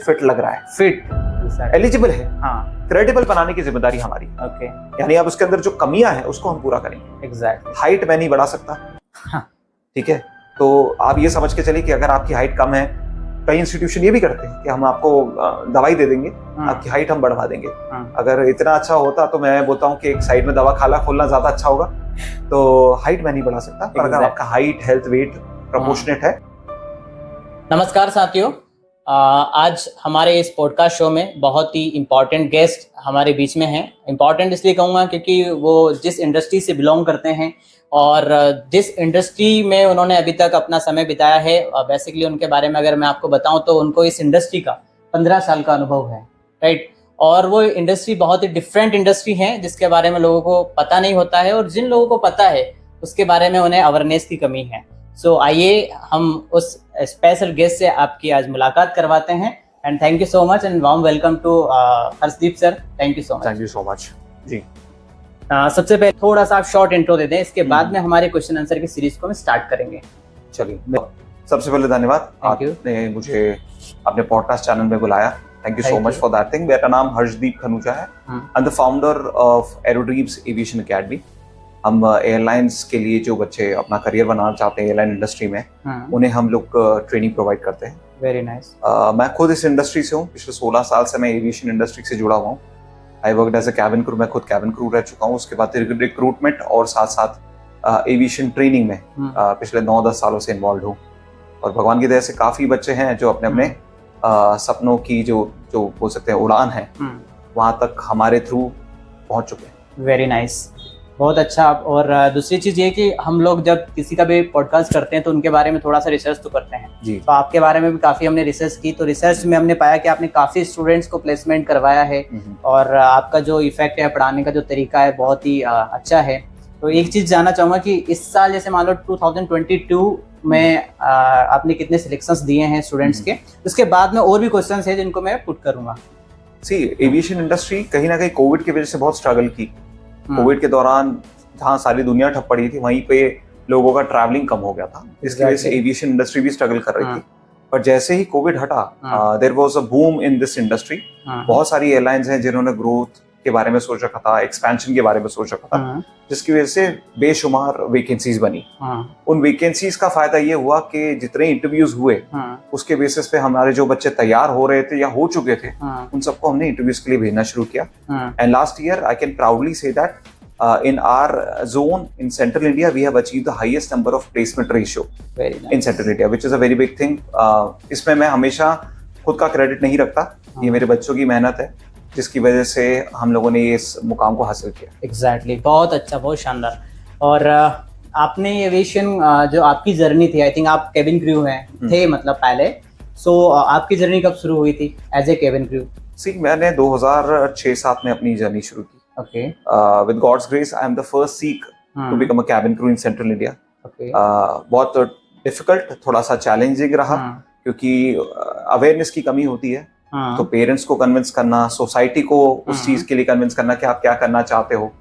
Fit लग रहा है, फिट एलिजिबल है, हाँ, क्रेडिबल बनाने की जिम्मेदारी हमारी। ओके, यानी अब उसके अंदर जो कमियां हैं उसको हम पूरा करेंगे। एग्जैक्टली, हाइट मैं नहीं बढ़ा सकता, हाँ, ठीक है, तो आप ये समझ के चलिए कि अगर आपकी हाइट कम है, कई इंस्टीट्यूशन ये भी करते हैं कि हम आपको दवाई दे देंगे, आपकी हाइट हम बढ़वा देंगे। अगर इतना अच्छा होता तो मैं बोलता हूँ कि एक साइड में दवा खाला खोलना ज्यादा अच्छा होगा। तो हाइट मैं नहीं बढ़ा सकता, पर अगर आपका हाइट, हेल्थ, वेट प्रोपोर्शनेट है। नमस्कार साथियों, आज हमारे इस पॉडकास्ट शो में बहुत ही इम्पोर्टेंट गेस्ट हमारे बीच में हैं। इम्पोर्टेंट इसलिए कहूँगा क्योंकि वो जिस इंडस्ट्री से बिलोंग करते हैं और जिस इंडस्ट्री में उन्होंने अभी तक अपना समय बिताया है, बेसिकली उनके बारे में अगर मैं आपको बताऊं तो उनको इस इंडस्ट्री का 15 साल का अनुभव है, राइट। और वो इंडस्ट्री बहुत ही डिफरेंट इंडस्ट्री है जिसके बारे में लोगों को पता नहीं होता है, और जिन लोगों को पता है उसके बारे में उन्हें अवेयरनेस की कमी है। सो आइए हम उस स्पेशल गेस्ट से आपकी आज मुलाकात करवाते हैं। And thank you so much and warm welcome to Harshdeep sir. Thank you so much. Thank you so much ji. सबसे पहले थोड़ा सा आप शॉर्ट इंट्रो दे दें, इसके बाद में हमारे क्वेश्चन आंसर की सीरीज को हम स्टार्ट करेंगे। चलिए, सबसे पहले धन्यवाद, आपने मुझे अपने पॉडकास्ट चैनल में बुलाया। Thank you so much for that thing. मेरा नाम हर्षदीप खनूजा है, I am the founder of Aerodreams aviation academy. हम एयरलाइंस के लिए जो बच्चे अपना करियर बनाना चाहते हैं एयरलाइन इंडस्ट्री में, उन्हें हम लोग ट्रेनिंग प्रोवाइड करते हैं। Very nice. मैं खुद इस इंडस्ट्री से हूँ, पिछले 16 साल से मैं एविएशन इंडस्ट्री से जुड़ा हुआ हूँ। I worked as a cabin crew, मैं खुद कैबिन क्रू रह चुका हूँ। उसके बाद रिक्रूटमेंट और साथ साथ एविएशन ट्रेनिंग में पिछले 9-10 सालों से इन्वॉल्व हूँ। और भगवान की दया से काफी बच्चे हैं जो अपने अपने सपनों की जो बोल सकते हैं उड़ान है, वहां तक हमारे थ्रू पहुंच चुके हैं। वेरी नाइस, बहुत अच्छा। और दूसरी चीज ये कि हम लोग जब किसी का भी पॉडकास्ट करते हैं तो उनके बारे में थोड़ा सा रिसर्च तो करते हैं जी। तो आपके बारे में भी काफी हमने रिसर्च की, तो रिसर्च में हमने पाया कि आपने काफी स्टूडेंट्स को प्लेसमेंट करवाया है और आपका जो इफेक्ट है, पढ़ाने का जो तरीका है, बहुत ही अच्छा है। तो एक चीज जानना चाहूंगा कि इस साल जैसे मान लो 2022 में आपने कितने सिलेक्शंस दिए हैं स्टूडेंट्स के, उसके बाद में और भी क्वेश्चंस है जिनको मैं पुट करूंगा। सी एविएशन इंडस्ट्री कहीं ना कहीं कोविड की वजह से बहुत स्ट्रगल की। कोविड के दौरान जहाँ सारी दुनिया ठप पड़ी थी, वहीं पे लोगों का ट्रैवलिंग कम हो गया था, इसकी वजह से एविएशन इंडस्ट्री भी स्ट्रगल कर रही थी। पर जैसे ही कोविड हटा, there was a boom in this industry. बहुत सारी एयरलाइंस हैं जिन्होंने ग्रोथ के बारे में सोच रखा था, एक्सपेंशन के बारे में सोच रखा था, जिसकी वजह से बेशुमार वैकेंसीज बनी। उन वैकेंसीज का फायदा ये हुआ कि जितने इंटरव्यूज हुए उसके बेसिस पे हमारे जो बच्चे तैयार हो रहे थे या हो चुके थे, उन सबको हमने इंटरव्यूज के लिए भेजना शुरू किया। And last year I can proudly say that in our zone in Central India, we have achieved the highest number of placement ratio in Central India, which is a very big thing. इसमें मैं हमेशा खुद का credit नहीं रखता, ये मेरे बच्चों की मेहनत है जिसकी वजह से हम लोगों ने इस मुकाम को हासिल किया। Exactly, बहुत अच्छा, बहुत शानदार। और आपने एविएशन जो आपकी जर्नी थी, आई थिंक आप केबिन क्रू हैं थे मतलब पहले, सो आपकी जर्नी कब शुरू हुई थी एज ए केबिन क्रू? सी मैंने 2006-07 में अपनी जर्नी शुरू की। Okay. With God's grace, I am the first Sikh to become a cabin crew in Central India. Okay. बहुत डिफिकल्ट, थोड़ा सा चैलेंजिंग रहा क्योंकि अवेयरनेस की कमी होती है। तो पेरेंट्स को कन्विंस करना, सोसाइटी को उस चीज के लिए कन्विंस करना कि आप क्या करना चाहते हो।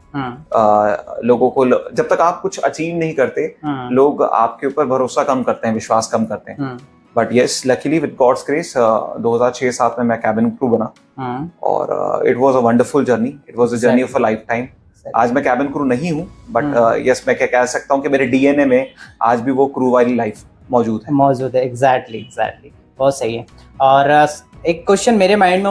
लोगों को जब तक आप कुछ अचीव नहीं करते, लोग आपके ऊपर भरोसा कम करते हैं, विश्वास कम करते हैं। But yes, luckily with God's grace 2006-07 में मैं कैबिन क्रू बना और it was a wonderful journey, it was a journey of a life time. आज मैं कैबिन क्रू नहीं हूँ, बट यस मैं क्या कह सकता हूँ कि मेरे डीएनए में आज भी वो क्रू वाली लाइफ मौजूद है। एग्जैक्टली, बहुत सही है। और एक क्वेश्चन मेरे माइंड में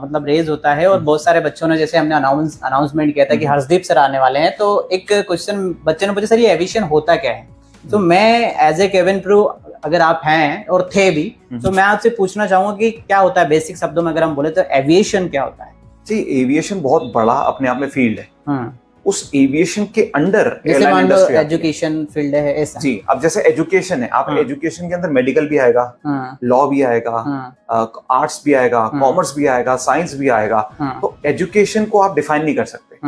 मतलब रेज होता है, और बहुत सारे बच्चों ने, जैसे हमने अनाउंसमेंट किया था कि हर्षदीप सर आने वाले हैं, तो एक क्वेश्चन बच्चे ने पूछा, सर ये एविएशन होता क्या है? तो मैं एज ए केबिन क्रू, अगर आप हैं और थे भी, तो मैं आपसे पूछना चाहूंगा कि क्या होता है, बेसिक शब्दों में अगर हम बोले तो एविएशन क्या होता है? जी, एविएशन बहुत बड़ा अपने आप में फील्ड है। उस एविएशन के अंडर एजुकेशन फील्ड है ऐसा। जी, अब जैसे एजुकेशन है, आप एजुकेशन के अंदर मेडिकल भी आएगा, लॉ भी आएगा, आर्ट्स भी आएगा, कॉमर्स भी आएगा, साइंस भी आएगा। तो एजुकेशन को आप डिफाइन नहीं कर सकते,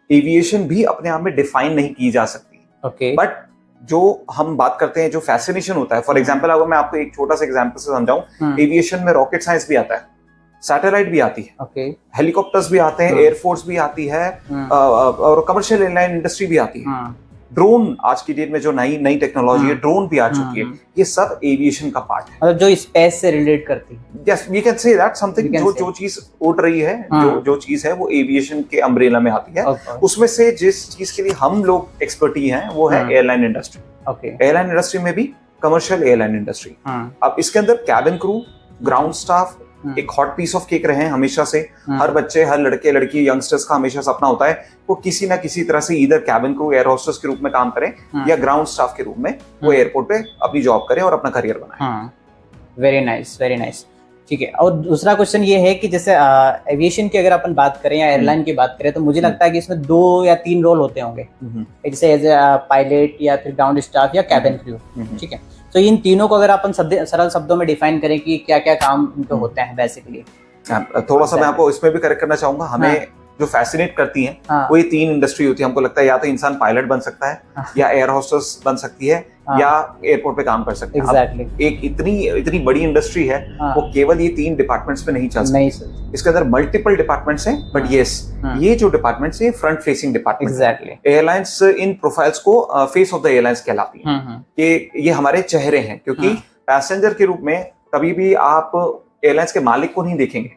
एविएशन भी अपने आप में डिफाइन नहीं की जा सकती। बट जो हम बात करते हैं, जो फैसिनेशन होता है, फॉर एग्जाम्पल अगर मैं आपको एक छोटा सा एग्जाम्पल से समझाऊं, एविएशन में रॉकेट साइंस भी आता है, सैटेलाइट भी आती है, हेलीकॉप्टर्स भी आते हैं, एयरफोर्स भी आती है, और कमर्शियल एयरलाइन इंडस्ट्री भी आती है। ड्रोन आज की डेट में जो नई नई टेक्नोलॉजी है, ड्रोन भी आ चुकी है, ये सब एविएशन का पार्ट है, मतलब जो स्पेस से रिलेट करती है। Yes we can say that something, जो चीज उड़ रही है, जो चीज है वो एविएशन के अम्ब्रेला में आती है। उसमें से जिस चीज के लिए हम लोग एक्सपर्टी हैं वो है एयरलाइन इंडस्ट्री। एयरलाइन इंडस्ट्री में भी कमर्शियल एयरलाइन इंडस्ट्री, अब इसके अंदर कैबिन क्रू, ग्राउंड स्टाफ एक हॉट पीस ऑफ केक रहे हैं हमेशा से। हर बच्चे, हर लड़के लड़की, यंगस्टर्स का हमेशा सपना होता है वो किसी ना किसी तरह से इधर कैबिन क्रू, एयर होस्टेस के रूप में काम करें या ग्राउंड स्टाफ के रूप में वो एयरपोर्ट पे अपनी जॉब करें और अपना करियर बनाएं। Very nice, very nice. ठीक है, और दूसरा क्वेश्चन ये है कि जैसे एविएशन की अगर अपन बात करें या एयरलाइन की बात करें तो मुझे लगता है कि इसमें 2 या 3 रोल होते होंगे, जैसे एज ए पायलट या फिर ग्राउंड स्टाफ या कैबिन क्रू। ठीक है, तो इन तीनों को अगर अपन सरल शब्दों में डिफाइन करें कि क्या क्या काम इनके होते हैं बेसिकली। थोड़ा सा मैं आपको इसमें भी करेक्ट करना चाहूंगा, हमें जो फैसिनेट करती हैं वो ये 3 इंडस्ट्री होती है। हमको लगता है या तो इंसान पायलट बन सकता है या एयर होस्टेस बन सकती है या एयरपोर्ट पे काम कर सकते हैं। Exactly. एक इतनी बड़ी इंडस्ट्री है, वो केवल ये 3 डिपार्टमेंट्स पे नहीं चल सकती, इसके अंदर मल्टीपल डिपार्टमेंट्स हैं, बट यस ये जो डिपार्टमेंट्स है फ्रंट फेसिंग डिपार्टमेंट। एयरलाइंस इन प्रोफाइल्स को फेस ऑफ द एयरलाइंस कहलाती है कि ये हमारे चेहरे हैं, क्योंकि पैसेंजर के रूप में कभी भी आप एयरलाइंस के मालिक को नहीं देखेंगे,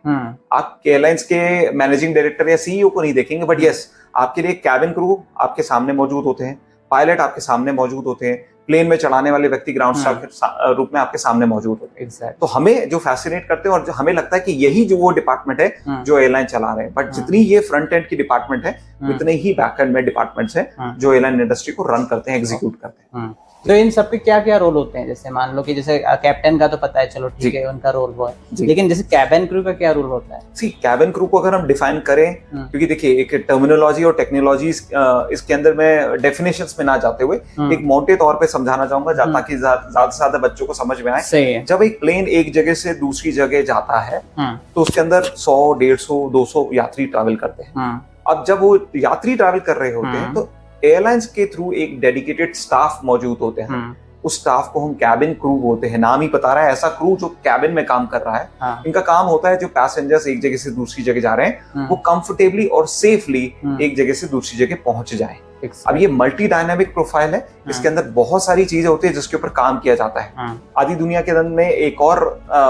आप एयरलाइंस के मैनेजिंग डायरेक्टर या सीईओ को नहीं देखेंगे, बट यस आपके लिए कैबिन क्रू आपके सामने मौजूद होते हैं, पायलट आपके सामने मौजूद होते हैं, प्लेन में चढ़ाने वाले व्यक्ति ग्राउंड स्टाफ के रूप में आपके सामने मौजूद होते हैं। तो हमें जो फैसिनेट करते हैं और जो हमें लगता है कि यही जो वो डिपार्टमेंट है जो एयरलाइन चला रहे हैं, बट जितनी ये फ्रंट एंड की डिपार्टमेंट है उतने ही बैक एंड में डिपार्टमेंट्स हैं जो एयरलाइन इंडस्ट्री को रन करते हैं, एग्जीक्यूट करते हैं। तो इन सब के क्या क्या रोल होते हैं? जैसे मान लो कि जैसे कैप्टन का तो पता है, चलो ठीक है, उनका रोल वो है, लेकिन जैसे कैबिन क्रू का क्या रोल होता है? सी कैबिन क्रू को अगर हम डिफाइन करें, क्योंकि देखिए एक टर्मिनोलॉजी और टेक्नोलॉजी इसके अंदर में डेफिनेशंस में ना जाते हुए एक मोटे तौर पे समझाना चाहूंगा ताकि ज्यादा से ज्यादा बच्चों को समझ में आए। जब एक प्लेन एक जगह से दूसरी जगह जाता है तो उसके अंदर 100, 150, 200 यात्री ट्रैवल करते हैं। अब जब वो यात्री ट्रैवल कर रहे होते हैं तो एयरलाइंस के थ्रू एक डेडिकेटेड स्टाफ मौजूद होते हैं, उस स्टाफ को हम कैबिन क्रू बोलते हैं। नाम ही बता रहा है, ऐसा क्रू जो कैबिन में काम कर रहा है। इनका काम होता है जो पैसेंजर्स एक जगह से दूसरी जगह जा रहे हैं वो कंफर्टेबली और सेफली एक जगह से दूसरी जगह पहुंच जाए। अब ये मल्टी डायनामिक प्रोफाइल है, इसके अंदर बहुत सारी चीजें होती है जिसके ऊपर काम किया जाता है। आधी दुनिया के अंदर में एक और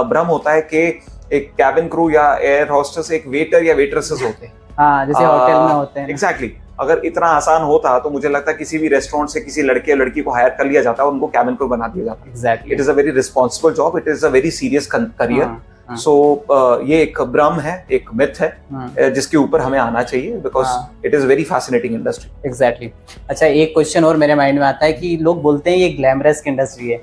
भ्रम होता है कि एक कैबिन क्रू या एयर होस्टेस एक वेटर या वेट्रेसेस होते हैं, जैसे होटल में होते हैं। एग्जैक्टली। अगर इतना आसान होता तो मुझे लगता है किसी भी रेस्टोरेंट से किसी लड़के या लड़की को हायर कर लिया जाता है, उनको कैबिन क्रू बना दिया जाता है। Exactly. It is a very responsible job, it is a very serious career. So ये एक भ्रम है, एक मिथ है जिसके ऊपर हमें आना चाहिए, because it is very fascinating industry. Exactly. अच्छा, एक क्वेश्चन और मेरे माइंड में आता है कि लोग बोलते हैं ये ग्लैमरस इंडस्ट्री है,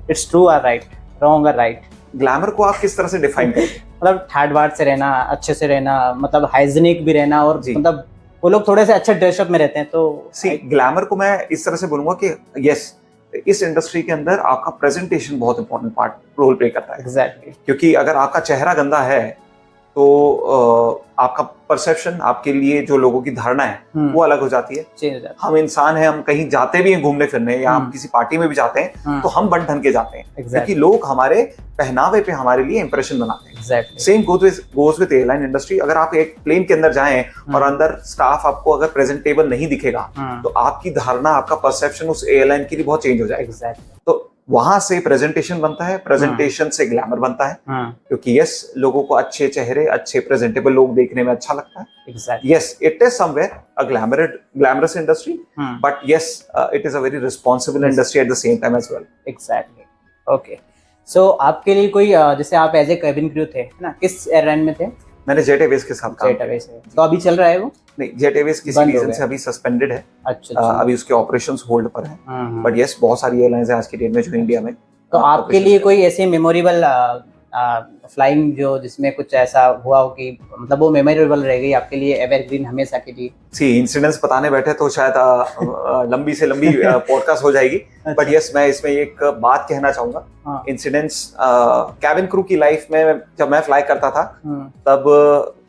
इट्स ट्रू और राइट, रॉन्ग और राइट? ग्लैमर को आप किस तरह से डिफाइन करें? मतलब ठाट बाट से रहना, अच्छे से रहना, मतलब हाइजीनिक भी रहना, और मतलब वो लोग थोड़े से अच्छे ड्रेसअप में रहते हैं। तो ग्लैमर को मैं इस तरह से बोलूंगा कि यस, इस इंडस्ट्री के अंदर आपका प्रेजेंटेशन बहुत इंपॉर्टेंट पार्ट रोल प्ले करता है। एग्जैक्टली। क्योंकि अगर आपका चेहरा गंदा है तो आपका परसेप्शन, आपके लिए जो लोगों की धारणा है वो अलग हो जाती है। चेंज हो जाती है। हम इंसान हैं, हम कहीं जाते भी हैं घूमने फिरने या हम किसी पार्टी में भी जाते हैं तो हम बन ठन के जाते हैं, क्योंकि लोग हमारे पहनावे पे हमारे लिए इंप्रेशन बनाते हैं। Same goes with airline industry. अगर आप एक प्लेन के अंदर जाएं और अंदर स्टाफ आपको अगर प्रेजेंटेबल नहीं दिखेगा तो आपकी धारणा, आपका परसेप्शन उस एयरलाइन के लिए बहुत चेंज हो जाएगा। तो वहां से प्रेजेंटेशन बनता है, प्रेजेंटेशन से ग्लैमर बनता है, क्योंकि यस लोगों को अच्छे चेहरे, अच्छे प्रेजेंटेबल लोग देखने में अच्छा लगता है। Yes, it is somewhere a glamorous industry, but yes it is a very responsible industry at the same time as well. Exactly. Okay, so आपके लिए कोई जैसे आप एज ए कैबिन क्रू थे ना, किस एयरलाइन में थे? मैंने जेट एयरवेज के साथ काम किया। तो अभी चल रहा है वो? नहीं, जेट एयरवेज किसी रीजन से अभी सस्पेंडेड है। अच्छा। अभी उसके ऑपरेशंस होल्ड पर हैं, बट यस बहुत सारी एयरलाइंस हैं आज की डेट में जो इंडिया में। तो आपके लिए कोई ऐसी मेमोरेबल फ्लाइंग जो जिसमें कुछ ऐसा हुआ हो कि मतलब वो मेमोरेबल रह गई आपके लिए, एवरग्रीन हमेशा के लिए? सी इंसिडेंट्स बताने बैठे तो शायद लंबी से लंबी पॉडकास्ट हो जाएगी, बट यस मैं इसमें एक बात कहना चाहूंगा। इंसिडेंट्स कैबिन क्रू की लाइफ में जब मैं फ्लाई करता था तब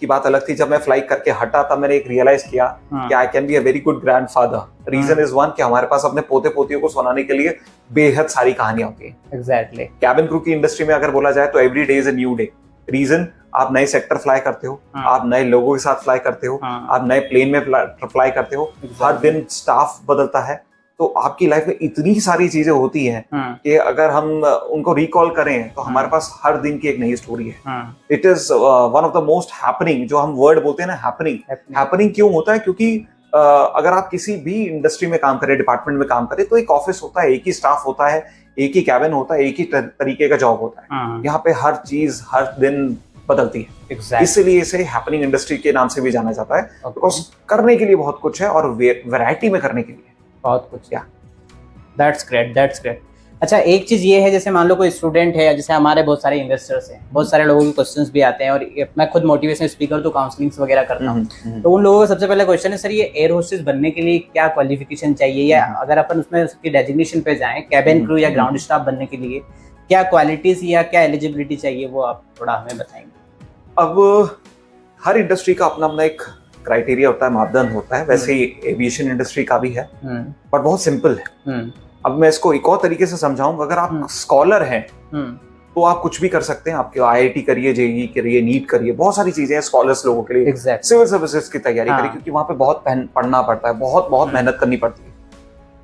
की बात अलग थी। जब मैं फ्लाई करके हटा तब मैंने एक रियलाइज किया कि I can be a very good grandfather. Reason is one कि हमारे पास अपने पोते पोतियों को सुनाने के लिए बेहद सारी कहानियां होती हैं। एग्जैक्टली। कैबिन क्रू की इंडस्ट्री में अगर बोला जाए तो every day is a new day. Reason, आप नए सेक्टर फ्लाई करते हो, आप नए लोगों के साथ फ्लाई करते हो, आप नए प्लेन में फ्लाई करते हो, हर दिन स्टाफ बदलता है। तो आपकी लाइफ में इतनी सारी चीजें होती हैं कि अगर हम उनको रिकॉल करें तो हमारे पास हर दिन की एक नई स्टोरी है। It is one of the most happening, जो हम वर्ड बोलते हैं ना हैपनिंग क्यों होता है? क्योंकि अगर आप किसी भी इंडस्ट्री में काम करें, डिपार्टमेंट में काम करें, तो एक ऑफिस होता है, एक ही स्टाफ होता है, एक ही कैबिन होता है, एक ही तरीके का जॉब होता है। यहाँ पे हर चीज हर दिन बदलती है। इसलिए इसे हैपनिंग इंडस्ट्री के नाम से भी जाना जाता है, बिकॉज करने के लिए बहुत कुछ है और वैरायटी में करने के लिए बहुत कुछ। That's great. अच्छा, एक चीज ये है, जैसे मान लो कोई स्टूडेंट है, जैसे हमारे बहुत सारे इन्वेस्टर्स हैं, बहुत सारे लोगों के क्वेश्चंस भी आते हैं, और मैं खुद मोटिवेशनल स्पीकर तो काउंसलिंग्स वगैरह करता हूँ, तो उन लोगों का सबसे पहले क्वेश्चन है, सर ये एयर होस्टेस बनने के लिए क्या क्वालिफिकेशन चाहिए, या अगर अपन उसमें उसकी डेजिग्नेशन पे जाएं, कैबिन क्रू या ग्राउंड स्टाफ बनने के लिए क्या क्वालिटीज या क्या एलिजिबिलिटी चाहिए, वो आप थोड़ा हमें बताएंगे। अब हर इंडस्ट्री का अपना अपना एक क्राइटेरिया होता है, मापदंड होता है। वैसे ही एविएशन इंडस्ट्री का भी है, पर बहुत सिंपल है। अब मैं इसको एक और तरीके से समझाऊंगा। अगर आप स्कॉलर हैं तो आप कुछ भी कर सकते हैं। आपके आईआईटी करिए, जेईई करिए, नीट करिए, बहुत सारी चीजें हैं स्कॉलर्स लोगों के लिए। सिविल सर्विसेज की तैयारी करिए, क्योंकि वहां पे बहुत पढ़ना पड़ता है, बहुत मेहनत करनी पड़ती है।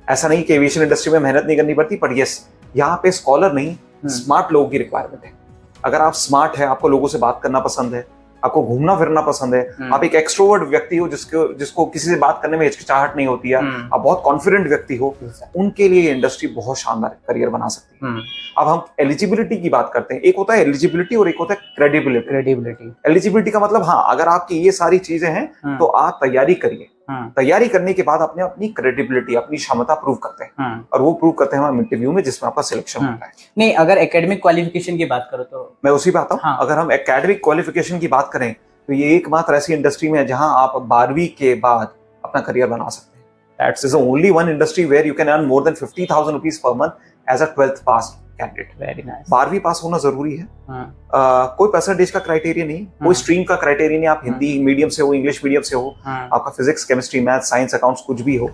ऐसा नहीं कि एविएशन इंडस्ट्री में मेहनत नहीं करनी पड़ती, पर यस, यहाँ पे स्कॉलर नहीं, स्मार्ट लोगों की रिक्वायरमेंट है। अगर आप स्मार्ट है, आपको लोगों से बात करना पसंद है, आपको घूमना फिरना पसंद है, आप एक एक्सट्रोवर्ट व्यक्ति हो जिसको किसी से बात करने में हिचकिचाहट नहीं होती है, आप बहुत कॉन्फिडेंट व्यक्ति हो, उनके लिए इंडस्ट्री बहुत शानदार करियर बना सकती है। अब हम एलिजिबिलिटी की बात करते हैं। एक होता है एलिजिबिलिटी और एक होता है क्रेडिबिलिटी। एलिजिबिलिटी का मतलब, हाँ, अगर आपकी ये सारी चीजें हैं तो आप तैयारी करिए। तैयारी करने के बाद अपने अपनी क्रेडिबिलिटी, अपनी क्षमता प्रूव करते हैं, और वो प्रूव करते हैं हम इंटरव्यू में, जिसमें आपका सिलेक्शन होता है। नहीं, अगर एकेडमिक क्वालिफिकेशन की बात करो तो मैं उसी पे आता हूँ। अगर हम एकेडमिक क्वालिफिकेशन की बात करें तो ये एकमात्र ऐसी इंडस्ट्री में है जहां आप 12वीं के बाद अपना करियर बना सकते हैं। That is the only one industry where you can earn more than 50,000 rupees per month as a 12th pass candidate. Very nice. 12वीं पास होना जरूरी है। कोई परसेंटेज का क्राइटेरिया नहीं, कोई स्ट्रीम का क्राइटेरिया नहीं। आप हिंदी मीडियम से हो, इंग्लिश मीडियम से हो, आपका physics, chemistry, math, science, accounts कुछ भी हो,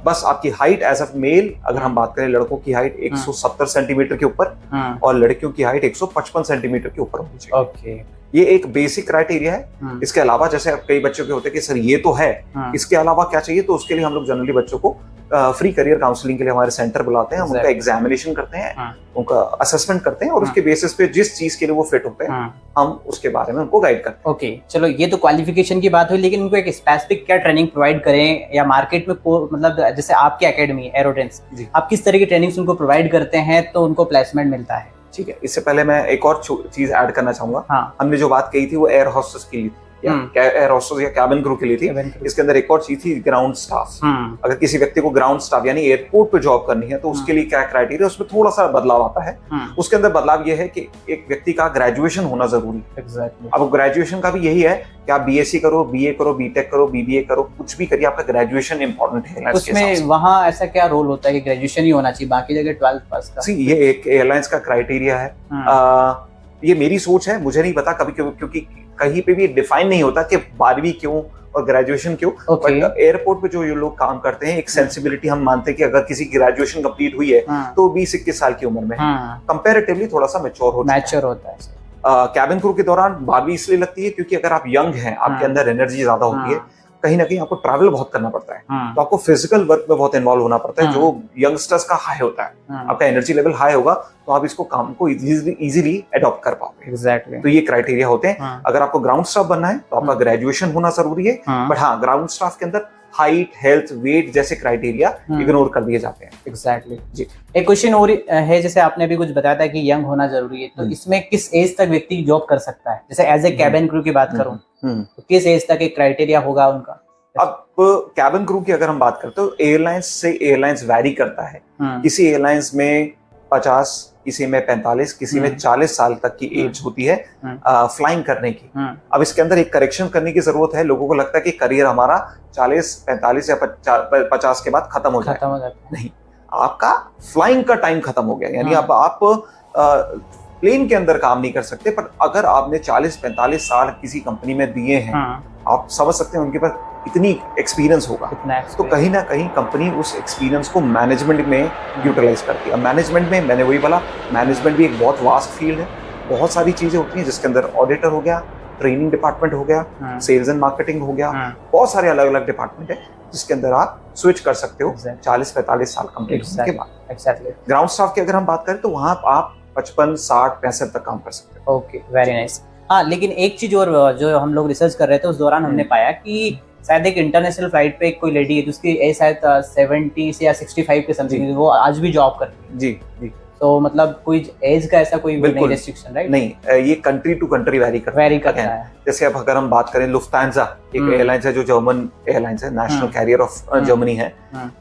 बस आपकी हाइट एज अ मेल, अगर हम बात करें लड़कों की हाइट 170 सेंटीमीटर के ऊपर और लड़कियों की हाइट 155 सेंटीमीटर के ऊपर होनी चाहिए। ओके, ये एक बेसिक क्राइटेरिया है। इसके अलावा जैसे कई बच्चों के होते हैं कि सर ये तो है, इसके अलावा क्या चाहिए, तो उसके लिए हम लोग जनरली बच्चों को फ्री करियर काउंसलिंग के लिए हमारे सेंटर बुलाते हैं। हम उनका एग्जामिनेशन करते हैं, उनका असेसमेंट करते हैं, और उसके बेसिस पे जिस चीज के लिए वो फिट होते हैं हम उसके बारे में उनको गाइड करते हैं। ओके, चलो ये तो क्वालिफिकेशन की बात हुई, लेकिन उनको एक स्पेसिफिक क्या ट्रेनिंग प्रोवाइड करें, या मार्केट में मतलब जैसे आपकी एकेडमी एरोडेंस, आप किस तरह की ट्रेनिंग उनको प्रोवाइड करते हैं तो उनको प्लेसमेंट मिलता है? ठीक है, इससे पहले मैं एक और चीज ऐड करना चाहूंगा। हमने जो बात कही थी वो एयर होस्टेस की एयर होस्टेस या कैबिन क्रू के लिए थी। इसके अंदर एक और चीज थी, ग्राउंड स्टाफ। अगर किसी व्यक्ति को ग्राउंड स्टाफ यानी एयरपोर्ट पे जॉब करनी है तो उसके लिए क्या क्राइटेरिया, उसमें थोड़ा सा बदलाव आता है। उसके अंदर बदलाव ये है कि एक व्यक्ति का ग्रेजुएशन होना जरूरी है। अब ग्रेजुएशन का भी यही है कि आप बीएससी करो, बीए करो, बीटेक करो, बीबीए करो, कुछ भी करिए, आपका ग्रेजुएशन इंपॉर्टेंट है। उसमें वहाँ ऐसा क्या रोल होता है कि ग्रेजुएशन ही होना चाहिए, बाकी जगह 12th पास का? ये एक एयरलाइंस का क्राइटेरिया है। ये मेरी सोच है, मुझे नहीं पता, कभी क्योंकि कहीं पे भी डिफाइन नहीं होता कि 12वीं क्यों और ग्रेजुएशन क्यों। बट एयरपोर्ट पे जो ये लोग काम करते हैं, एक सेंसिबिलिटी हम मानते हैं कि अगर किसी की ग्रेजुएशन कंप्लीट हुई है तो 20-21 साल की उम्र में कंपैरेटिवली थोड़ा सा मैच्योर होता है। कैबिन क्रू के दौरान 12वीं इसलिए लगती है क्योंकि अगर आप यंग हैं, आपके अंदर एनर्जी ज्यादा होती है, कहीं ना कहीं आपको ट्रैवल बहुत करना पड़ता है, तो आपको फिजिकल वर्क में बहुत इन्वॉल्व होना पड़ता है, जो यंगस्टर्स का हाई होता है। आपका एनर्जी लेवल हाई होगा तो आप इसको काम को इजीली अडॉप्ट कर पाओगे। एग्जैक्टली। तो ये क्राइटेरिया होते हैं। अगर आपको ग्राउंड स्टाफ बनना है तो आपका ग्रेजुएशन होना जरूरी है, बट हाँ, ग्राउंड स्टाफ के अंदर हाइट, हेल्थ, वेट जैसे क्राइटेरिया इग्नोर कर दिए जाते हैं। एग्जैक्टली जी। एक क्वेश्चन और है, जैसे आपने भी कुछ बताया था कि यंग होना जरूरी है, तो इसमें किस एज तक व्यक्ति जॉब कर सकता है? जैसे एज ए कैबिन क्रू की बात करूं तो किस एज तक एक क्राइटेरिया होगा उनका? अब कैबिन क्रू की अगर हम बात करते हो, एयरलाइंस से एयरलाइंस वैरी करता है। किसी एयरलाइंस में 50, किसी में 45, किसी में 40 साल तक की एज होती है फ्लाइंग करने की। अब इसके अंदर एक करेक्शन करने की जरूरत है। लोगों को लगता है कि करियर हमारा 40, 45 या 50 के बाद खत्म हो जाता है। नहीं, आपका फ्लाइंग का टाइम खत्म हो गया। यानी अब आप प्लेन के अंदर काम नहीं कर सकते, पर अगर आपने 40-45 साल किसी कंपनी में दिए हैं, आप समझ सकते हैं उनके पास इतनी एक्सपीरियंस होगा, तो कहीं ना कहीं कंपनी उस एक्सपीरियंस को मैनेजमेंट में यूटिलाइज करती है। मैनेजमेंट में मैंने वही बोला, मैनेजमेंट भी एक बहुत वास्ट फील्ड है, बहुत सारी चीजें होती हैं जिसके अंदर ऑडिटर हो गया, ट्रेनिंग डिपार्टमेंट हो गया, सेल्स एंड मार्केटिंग हो गया, बहुत सारे अलग अलग डिपार्टमेंट है जिसके अंदर आप स्विच कर सकते हो Exactly. 40-45 साल कंप्लीट होने के बाद। एग्जैक्टली। ग्राउंड स्टाफ की अगर हम बात करें तो वहां आप 55, 60, 65 तक काम कर सकते हो। Okay, very nice. हाँ, लेकिन एक चीज और जो हम लोग रिसर्च कर रहे थे उस दौरान हमने पाया कि शायद एक इंटरनेशनल फ्लाइट पे एक कोई लेडी है जिसकी एज शायद 70 से या 65 के समथिंग, वो आज भी जॉब करती है। जी जी। तो मतलब कोई एज का ऐसा कोई नहीं रेस्ट्रिक्शन, राइट? नहीं, ये कंट्री टू कंट्री वेरी करता है। जैसे अब अगर हम बात करें लुफ्तांजा, एक एयरलाइंस है जो जर्मन एयरलाइंस है, नेशनल कैरियर ऑफ जर्मनी है।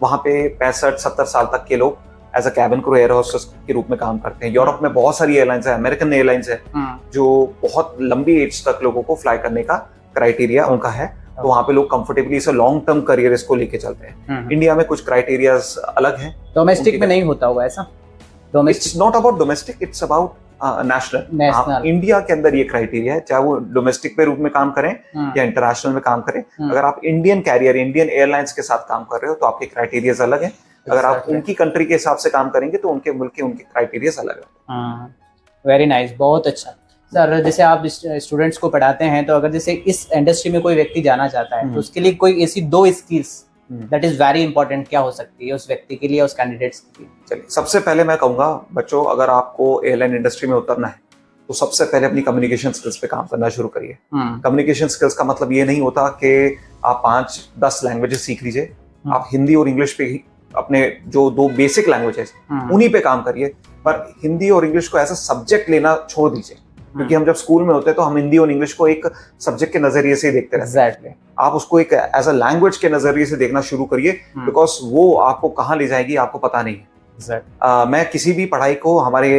वहां पे 65-70 साल तक के लोग as a cabin crew air hostess के रूप में काम करते हैं। यूरोप में बहुत सारी एयरलाइंस है, अमेरिकन एयरलाइंस है जो बहुत लंबी एज तक लोगों को फ्लाई करने का क्राइटेरिया उनका है। तो वहाँ पे लोग कंफर्टेबली इसे लॉन्ग टर्म करियर इसको लेके चलते हैं। इंडिया में कुछ क्राइटेरियाज अलग हैं। डोमेस्टिक में नहीं होता होगा ऐसा? It's not about domestic, it's about national. India के अंदर ये क्राइटेरिया है, चाहे वो डोमेस्टिक पे रूप में काम करें या इंटरनेशनल में काम करें। अगर आप इंडियन कैरियर, इंडियन एयरलाइंस के साथ काम कर रहे हो तो आपके क्राइटेरियाज अलग हैं। अगर आप उनकी कंट्री के हिसाब से काम करेंगे तो उनके मुल्क के उनके क्राइटेरियाज अलग हैं। वेरी नाइस, बहुत अच्छा। सर, जैसे आप स्टूडेंट्स को पढ़ाते हैं तो अगर जैसे इस इंडस्ट्री में कोई व्यक्ति जाना चाहता है तो उसके लिए कोई ऐसी 2 skills that is very important क्या हो सकती है उस व्यक्ति के लिए, उस कैंडिडेट्स के लिए? चलिए, सबसे पहले मैं कहूंगा बच्चों, अगर आपको एयरलाइन इंडस्ट्री में उतरना है तो सबसे पहले अपनी कम्युनिकेशन स्किल्स पे काम करना शुरू करिए। कम्युनिकेशन स्किल्स का मतलब ये नहीं होता कि आप 5-10 लैंग्वेजेस सीख लीजिए। आप हिंदी और इंग्लिश पे ही अपने जो 2 बेसिक लैंग्वेजेस उन्हीं पे काम करिए, पर हिंदी और इंग्लिश को ऐसा सब्जेक्ट लेना छोड़ दीजिए। क्योंकि हम जब स्कूल में होते हैं तो हम हिंदी और इंग्लिश को एक सब्जेक्ट के नजरिए से देखते रहते हैं। Exactly. आप उसको एक एज अ लैंग्वेज के नजरिए से देखना शुरू करिए, बिकॉज वो आपको कहाँ ले जाएगी आपको पता नहीं है। मैं किसी भी पढ़ाई को, हमारे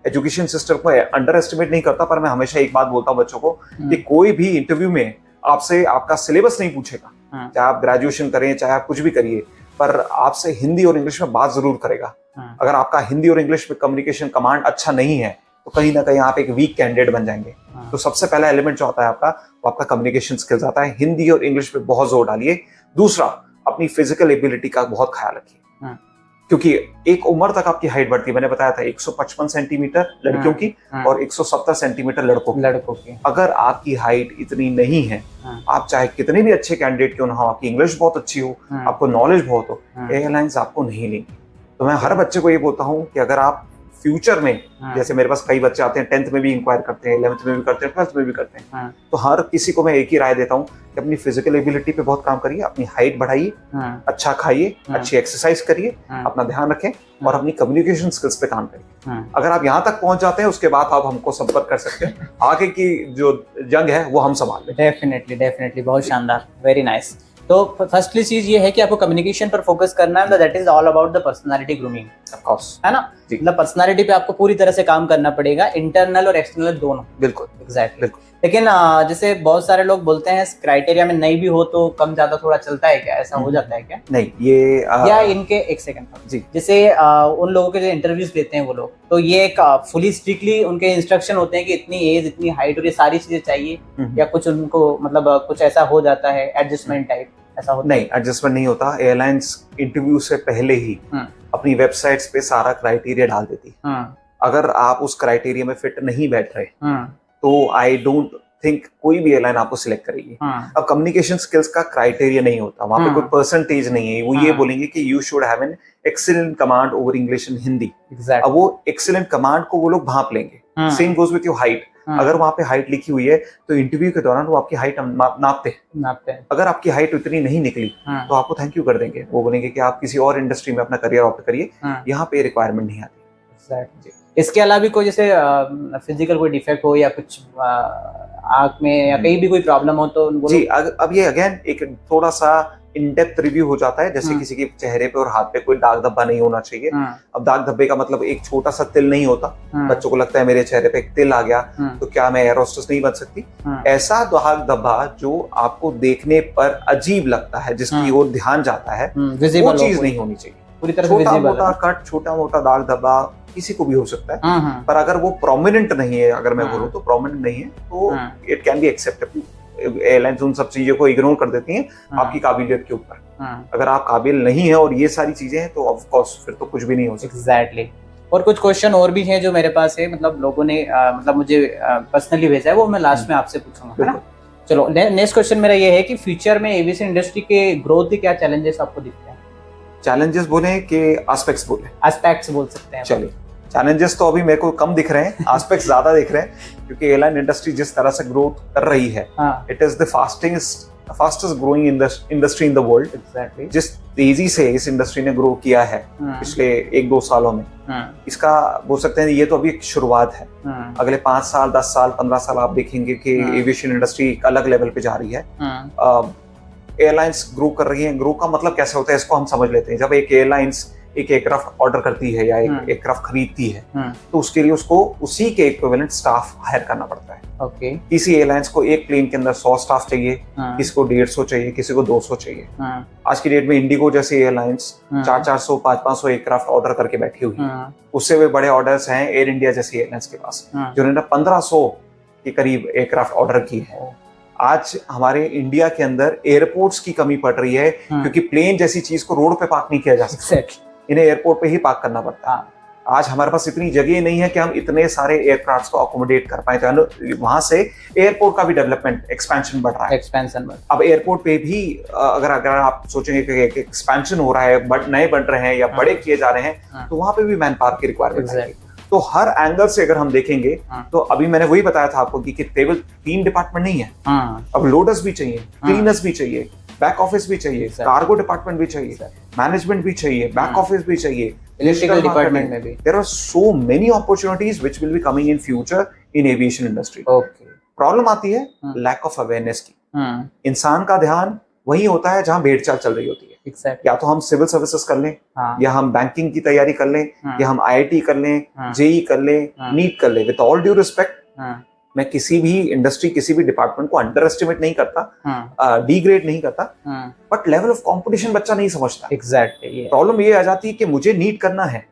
एजुकेशन सिस्टम को अंडर एस्टिमेट नहीं करता, पर मैं हमेशा एक बात बोलता हूँ बच्चों को कि कोई भी इंटरव्यू में आपसे आपका सिलेबस नहीं पूछेगा, चाहे आप ग्रेजुएशन करें चाहे आप कुछ भी करिए, पर आपसे हिंदी और इंग्लिश में बात जरूर करेगा। अगर आपका हिंदी और इंग्लिश में कम्युनिकेशन कमांड अच्छा नहीं है तो कहीं ना कहीं आप एक वीक कैंडिडेट बन जाएंगे। तो सबसे पहला एलिमेंट जो आता है आपका, वो आपका कम्युनिकेशन स्किल्स आता है। हिंदी और इंग्लिश पे बहुत जोर डालिए। दूसरा, अपनी फिजिकल एबिलिटी का बहुत ख्याल रखिए, क्योंकि एक उम्र तक आपकी हाइट बढ़ती है। मैंने बताया था 155 सेंटीमीटर लड़कियों की और 170 सेंटीमीटर लड़कों की। अगर आपकी हाइट इतनी नहीं है, आप चाहे कितने भी अच्छे कैंडिडेट क्यों ना हो, आपकी इंग्लिश बहुत अच्छी हो, आपको नॉलेज बहुत हो, एयरलाइंस आपको नहीं लेंगी। तो मैं हर बच्चे को ये बोलता हूँ कि अगर आप फ्यूचर में, जैसे मेरे पास कई बच्चे आते हैं 10th में भी इंक्वायर करते हैं, 11th में भी करते हैं, 12th में भी करते हैं, तो हर किसी को मैं एक ही राय देता हूँ कि अपनी फिजिकल एबिलिटी पे बहुत काम करिए, अपनी हाइट बढ़ाइए, अच्छा खाइए, अच्छी एक्सरसाइज करिए, अपना ध्यान रखें और अपनी कम्युनिकेशन स्किल्स पे काम करिए। अगर आप यहाँ तक पहुंच जाते हैं उसके बाद आप हमको संपर्क कर सकते हैं। आगे की जो जंग है वो हम संभाल लेंगे। डेफिनेटली, बहुत शानदार, वेरी नाइस। तो फर्स्टली चीज ये है कि आपको कम्युनिकेशन पर फोकस करना है, that is all about the personality grooming, of course, है ना? मतलब पर्सनालिटी पे आपको पूरी तरह से काम करना पड़ेगा, इंटरनल और एक्सटर्नल दोनों। बिल्कुल, एग्जैक्टली। लेकिन जैसे बहुत सारे लोग बोलते हैं क्राइटेरिया में नहीं भी हो तो कम ज्यादा थोड़ा चलता है क्या, ऐसा हो जाता है क्या? नहीं, ये या इनके एक सेकंड जी, जैसे उन लोगों के जो इंटरव्यूज लेते हैं वो लोग, तो ये एक फुली स्ट्रिक्टली उनके इंस्ट्रक्शन होते हैं कि इतनी एज, इतनी हाइट और ये सारी चीजें चाहिए, या कुछ उनको मतलब कुछ ऐसा हो जाता है एडजस्टमेंट टाइप, ऐसा होता? नहीं, एडजस्टमेंट नहीं होता। एयरलाइंस इंटरव्यू से पहले ही अपनी वेबसाइट्स पे सारा क्राइटेरिया डाल देती है। अगर आप उस क्राइटेरिया में फिट नहीं बैठ रहे तो आई डोंट थिंक कोई भी एयरलाइन आपको सिलेक्ट करेगी। अब कम्युनिकेशन स्किल्स का क्राइटेरिया नहीं होता, वहां पे कोई परसेंटेज नहीं है। वो ये बोलेंगे कि you should have an excellent command over English and Hindi. अब वो एक्सीलेंट कमांड को वो लोग भांप लेंगे। Same goes with your height. अगर वहां पे हाइट लिखी हुई है तो इंटरव्यू के दौरान वो आपकी हाइट नापते हैं। अगर आपकी हाइट उतनी नहीं निकली तो आपको थैंक यू कर देंगे। वो बोलेंगे कि आप किसी और इंडस्ट्री में अपना करियर ऑप्ट करिए, यहाँ पे रिक्वायरमेंट नहीं आती। इसके अलावा भी कोई जैसे फिजिकल कोई डिफेक्ट हो या कुछ आंख में या कहीं भी कोई प्रॉब्लम हो तो जी, अब ये अगेन एक थोड़ा सा इन डेप्थ रिव्यू हो जाता है। जैसे किसी के चेहरे पे और हाथ पे कोई दाग धब्बा नहीं होना चाहिए। अब दाग धब्बे का मतलब एक छोटा सा तिल नहीं होता। बच्चों को लगता है मेरे चेहरे पे एक तिल आ गया तो क्या मैं एयर होस्टेस नहीं बन सकती। ऐसा दाग धब्बा जो आपको देखने पर अजीब लगता है, जिसकी ओर ध्यान जाता है, वो चीज नहीं होनी चाहिए। पूरी तरह छोटा मोटा कट, छोटा मोटा दाग धब्बा किसी को भी हो सकता है, पर अगर वो प्रोमिनेंट नहीं है, अगर मैं बोलूँ तो प्रोमिनेंट नहीं है, तो it can be acceptable. Airlines उन सब चीजों को इग्नोर कर देती हैं आपकी काबिलियत के ऊपर। अगर आप काबिल नहीं है और ये सारी चीजें हैं तो ऑफ कोर्स फिर तो कुछ भी नहीं हो सकता। एग्जैक्टली। और कुछ क्वेश्चन और भी हैं जो मेरे पास है, मतलब लोगों ने मतलब मुझे पर्सनली भेजा है, वो मैं लास्ट में आपसे पूछूंगा, है ना? चलो, नेक्स्ट क्वेश्चन मेरा ये है कि फ्यूचर में एविएशन इंडस्ट्री के ग्रोथ के क्या चैलेंजेस आपको दिखते हैं? चैलेंजेस बोले कि एस्पेक्ट्स बोले? एस्पेक्ट्स बोल सकते हैं। चलिए, चैलेंजेस तो अभी मेरे को कम दिख रहे हैं, एस्पेक्ट्स ज्यादा दिख रहे हैं, क्योंकि एयरलाइन इंडस्ट्री जिस तरह से ग्रोथ कर रही है, it is the fastest growing industry in the world. Exactly. जिस तेजी से इस इंडस्ट्री ने ग्रो किया है पिछले 1-2 सालों में, इसका बोल सकते हैं ये तो अभी एक शुरुआत है। अगले 5 साल, 10 साल, 15 साल आप देखेंगे कि एविएशन इंडस्ट्री एक अलग लेवल पे जा रही है। एयरलाइंस ग्रो कर रही है। ग्रो का मतलब कैसे होता है इसको हम समझ लेते हैं। जब एक एयरलाइंस एक एयरक्राफ्ट ऑर्डर करती है या एक एयरक्राफ्ट खरीदती है, तो उसके लिए उसको उसी के इक्विवेलेंट स्टाफ हायर करना पड़ता है। ओके। किसी एयरलाइंस को एक प्लेन के अंदर 100 स्टाफ चाहिए, किसी को 150 चाहिए, किसी को 200 चाहिए। आज की डेट में इंडिगो जैसी एयरलाइंस 400-400, 500-500 एयरक्राफ्ट ऑर्डर करके बैठी हुई है। उससे भी बड़े ऑर्डर्स हैं एयर इंडिया जैसी एयरलाइंस के पास, जिन्होंने 1500 के करीब एयरक्राफ्ट ऑर्डर की है। आज हमारे इंडिया के अंदर एयरपोर्ट्स की कमी पड़ रही है, क्योंकि प्लेन जैसी चीज को रोड पे पार्क नहीं किया जा सकता, इन्हें एयरपोर्ट पे ही पार्क करना पड़ता है। आज हमारे पास इतनी जगह नहीं है कि हम इतने सारे एयरक्राफ्ट को अकोमोडेट कर पाए, तो वहां से एयरपोर्ट का भी डेवलपमेंट, एक्सपेंशन बढ़ रहा है। अब एयरपोर्ट पे भी अगर आप सोचेंगे कि एक्सपेंशन हो रहा है, नए बन रहे हैं या बड़े किए जा रहे हैं, तो वहां पे भी मैन पावर की रिक्वायरमेंट है। तो हर एंगल से अगर हम देखेंगे, तो अभी मैंने वही बताया था आपको कि केवल 3 डिपार्टमेंट नहीं है। अब लोडर्स भी चाहिए, क्लीनर्स भी चाहिए, बैक ऑफिस भी चाहिए, कार्गो डिपार्टमेंट भी चाहिए, मैनेजमेंट भी चाहिए, बैक ऑफिस भी चाहिए, इलेक्ट्रिकल डिपार्टमेंट में भी। There are so many opportunities which will be coming in future in aviation industry. Problem आती है लैक ऑफ अवेयरनेस की। इंसान का ध्यान वही होता है जहां भेड़ चाल चल रही होती है। या तो हम सिविल सर्विसेज कर लें, या हम बैंकिंग की तैयारी कर लें, या हम IIT कर लें, JEE कर लें, नीट कर लें। विद ऑल ड्यू रिस्पेक्ट, मैं किसी भी इंडस्ट्री, किसी भी डिपार्टमेंट को अंडर एस्टिमेट नहीं करता, डिग्रेड नहीं करता, बट लेवल ऑफ कंपटीशन बच्चा नहीं समझता। एग्जैक्टली। प्रॉब्लम ये आ जाती है कि मुझे नीट करना है,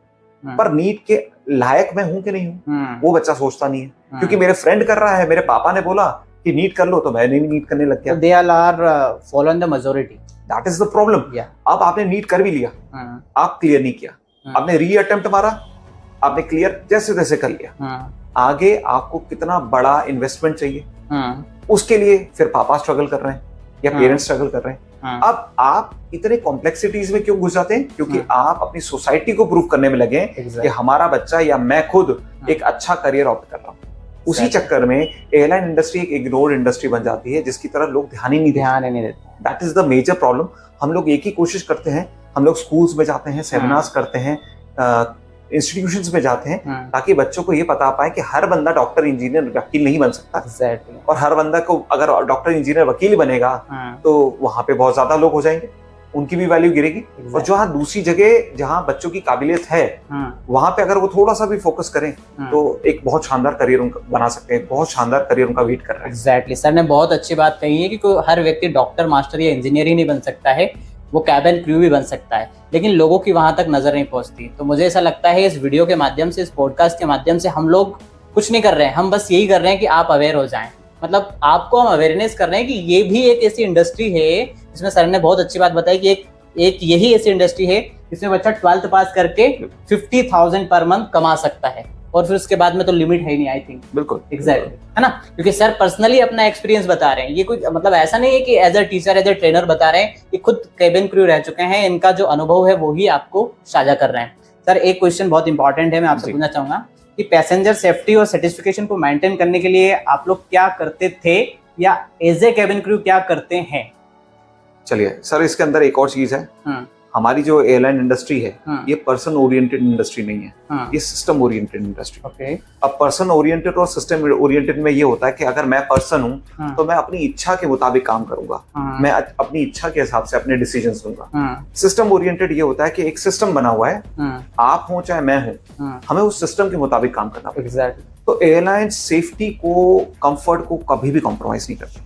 पर नीट के लायक मैं हूं कि नहीं हूं, वो बच्चा सोचता नहीं है। क्योंकि मेरे फ्रेंड कर रहा है, मेरे पापा ने बोला कि नीट कर लो, तो मैं नहीं नीट करने लग गया। They are following the majority. That is the problem. अब आपने नीट कर भी लिया, आप क्लियर नहीं किया, आपने री अटेम्प्ट मारा, आपने क्लियर जैसे तैसे कर लिया, आगे आपको कितना बड़ा इन्वेस्टमेंट चाहिए, उसके लिए फिर पापा स्ट्रगल कर रहे हैं या पेरेंट्स स्ट्रगल कर रहे हैं। अब आप इतने कॉम्प्लेक्सिटीज में क्यों घुस जाते हैं? क्योंकि आप अपनी सोसाइटी को प्रूव करने में लगे कि हमारा बच्चा या मैं खुद एक अच्छा करियर ऑप्ट कर रहा हूँ। उसी चक्कर में एयरलाइन इंडस्ट्री एक इग्नोर्ड इंडस्ट्री बन जाती है, जिसकी तरफ लोग ध्यान ही नहीं देते। That is the major problem. हम लोग एक ही कोशिश करते हैं, हम लोग स्कूल्स में जाते हैं, सेमिनार्स करते हैं, इंस्टीट्यूशंस में जाते हैं, ताकि बच्चों को ये पता पाए कि हर बंदा डॉक्टर, इंजीनियर, वकील नहीं बन सकता। और हर बंदा को अगर डॉक्टर, इंजीनियर, वकील बनेगा, तो वहां पे बहुत ज्यादा लोग हो जाएंगे, उनकी भी वैल्यू गिरेगी। और जहाँ दूसरी जगह जहाँ बच्चों की काबिलियत है, वहां पे अगर वो थोड़ा सा भी फोकस करें, तो एक बहुत शानदार करियर उनका बना सकते हैं, बहुत शानदार करियर उनका वेट कर रहा है। एग्जैक्टली। सर ने बहुत अच्छी बात कही है कि कोई हर व्यक्ति डॉक्टर, मास्टर या इंजीनियर ही नहीं बन सकता है, वो कैबिन क्रू भी बन सकता है, लेकिन लोगों की वहां तक नजर नहीं पहुंचती। तो मुझे ऐसा लगता है इस वीडियो के माध्यम से, इस पॉडकास्ट के माध्यम से हम लोग कुछ नहीं कर रहे हैं, हम बस यही कर रहे हैं कि आप अवेयर हो जाएं। मतलब आपको हम अवेयरनेस कर रहे हैं कि ये भी एक ऐसी इंडस्ट्री है, जिसमें सर ने बहुत अच्छी बात बताई कि एक यही ऐसी इंडस्ट्री है जिसमें बच्चा 12th पास करके 50,000 पर मंथ कमा सकता है, और फिर उसके बाद में तो लिमिट है ही नहीं। आई थिंक बिल्कुल एग्जैक्टली, है ना? क्योंकि सर पर्सनली अपना एक्सपीरियंस बता रहे हैं, ये कोई मतलब ऐसा नहीं है कि as a teacher, as a trainer बता रहे हैं, ये खुद केबिन क्रू रह चुके हैं, इनका जो अनुभव है वो ही आपको साझा कर रहे हैं। सर एक क्वेश्चन बहुत इंपॉर्टेंट है, मैं आपसे पूछना चाहूंगा कि पैसेंजर सेफ्टी और सर्टिफिकेशन को मेंटेन करने के लिए आप लोग क्या करते थे, या एज ए केबिन क्रू क्या करते हैं? चलिए सर, इसके अंदर एक और चीज है। हमारी जो एयरलाइन इंडस्ट्री है, ये पर्सन ओरिएंटेड इंडस्ट्री नहीं है, ये सिस्टम ओरिएंटेड इंडस्ट्री। अब पर्सन ओरिएंटेड और सिस्टम ओरिएंटेड में ये होता है कि अगर मैं पर्सन हूँ, तो मैं अपनी इच्छा के मुताबिक काम करूंगा, मैं अपनी इच्छा के हिसाब से अपने डिसीजंस लूंगा। सिस्टम ओरिएंटेड ये होता है कि एक सिस्टम बना हुआ है, आप हो चाहे मैं हूँ, हमें उस सिस्टम के मुताबिक काम करना पड़ेगा। तो एयरलाइन सेफ्टी को, कंफर्ट को कभी भी कॉम्प्रोमाइज नहीं करती,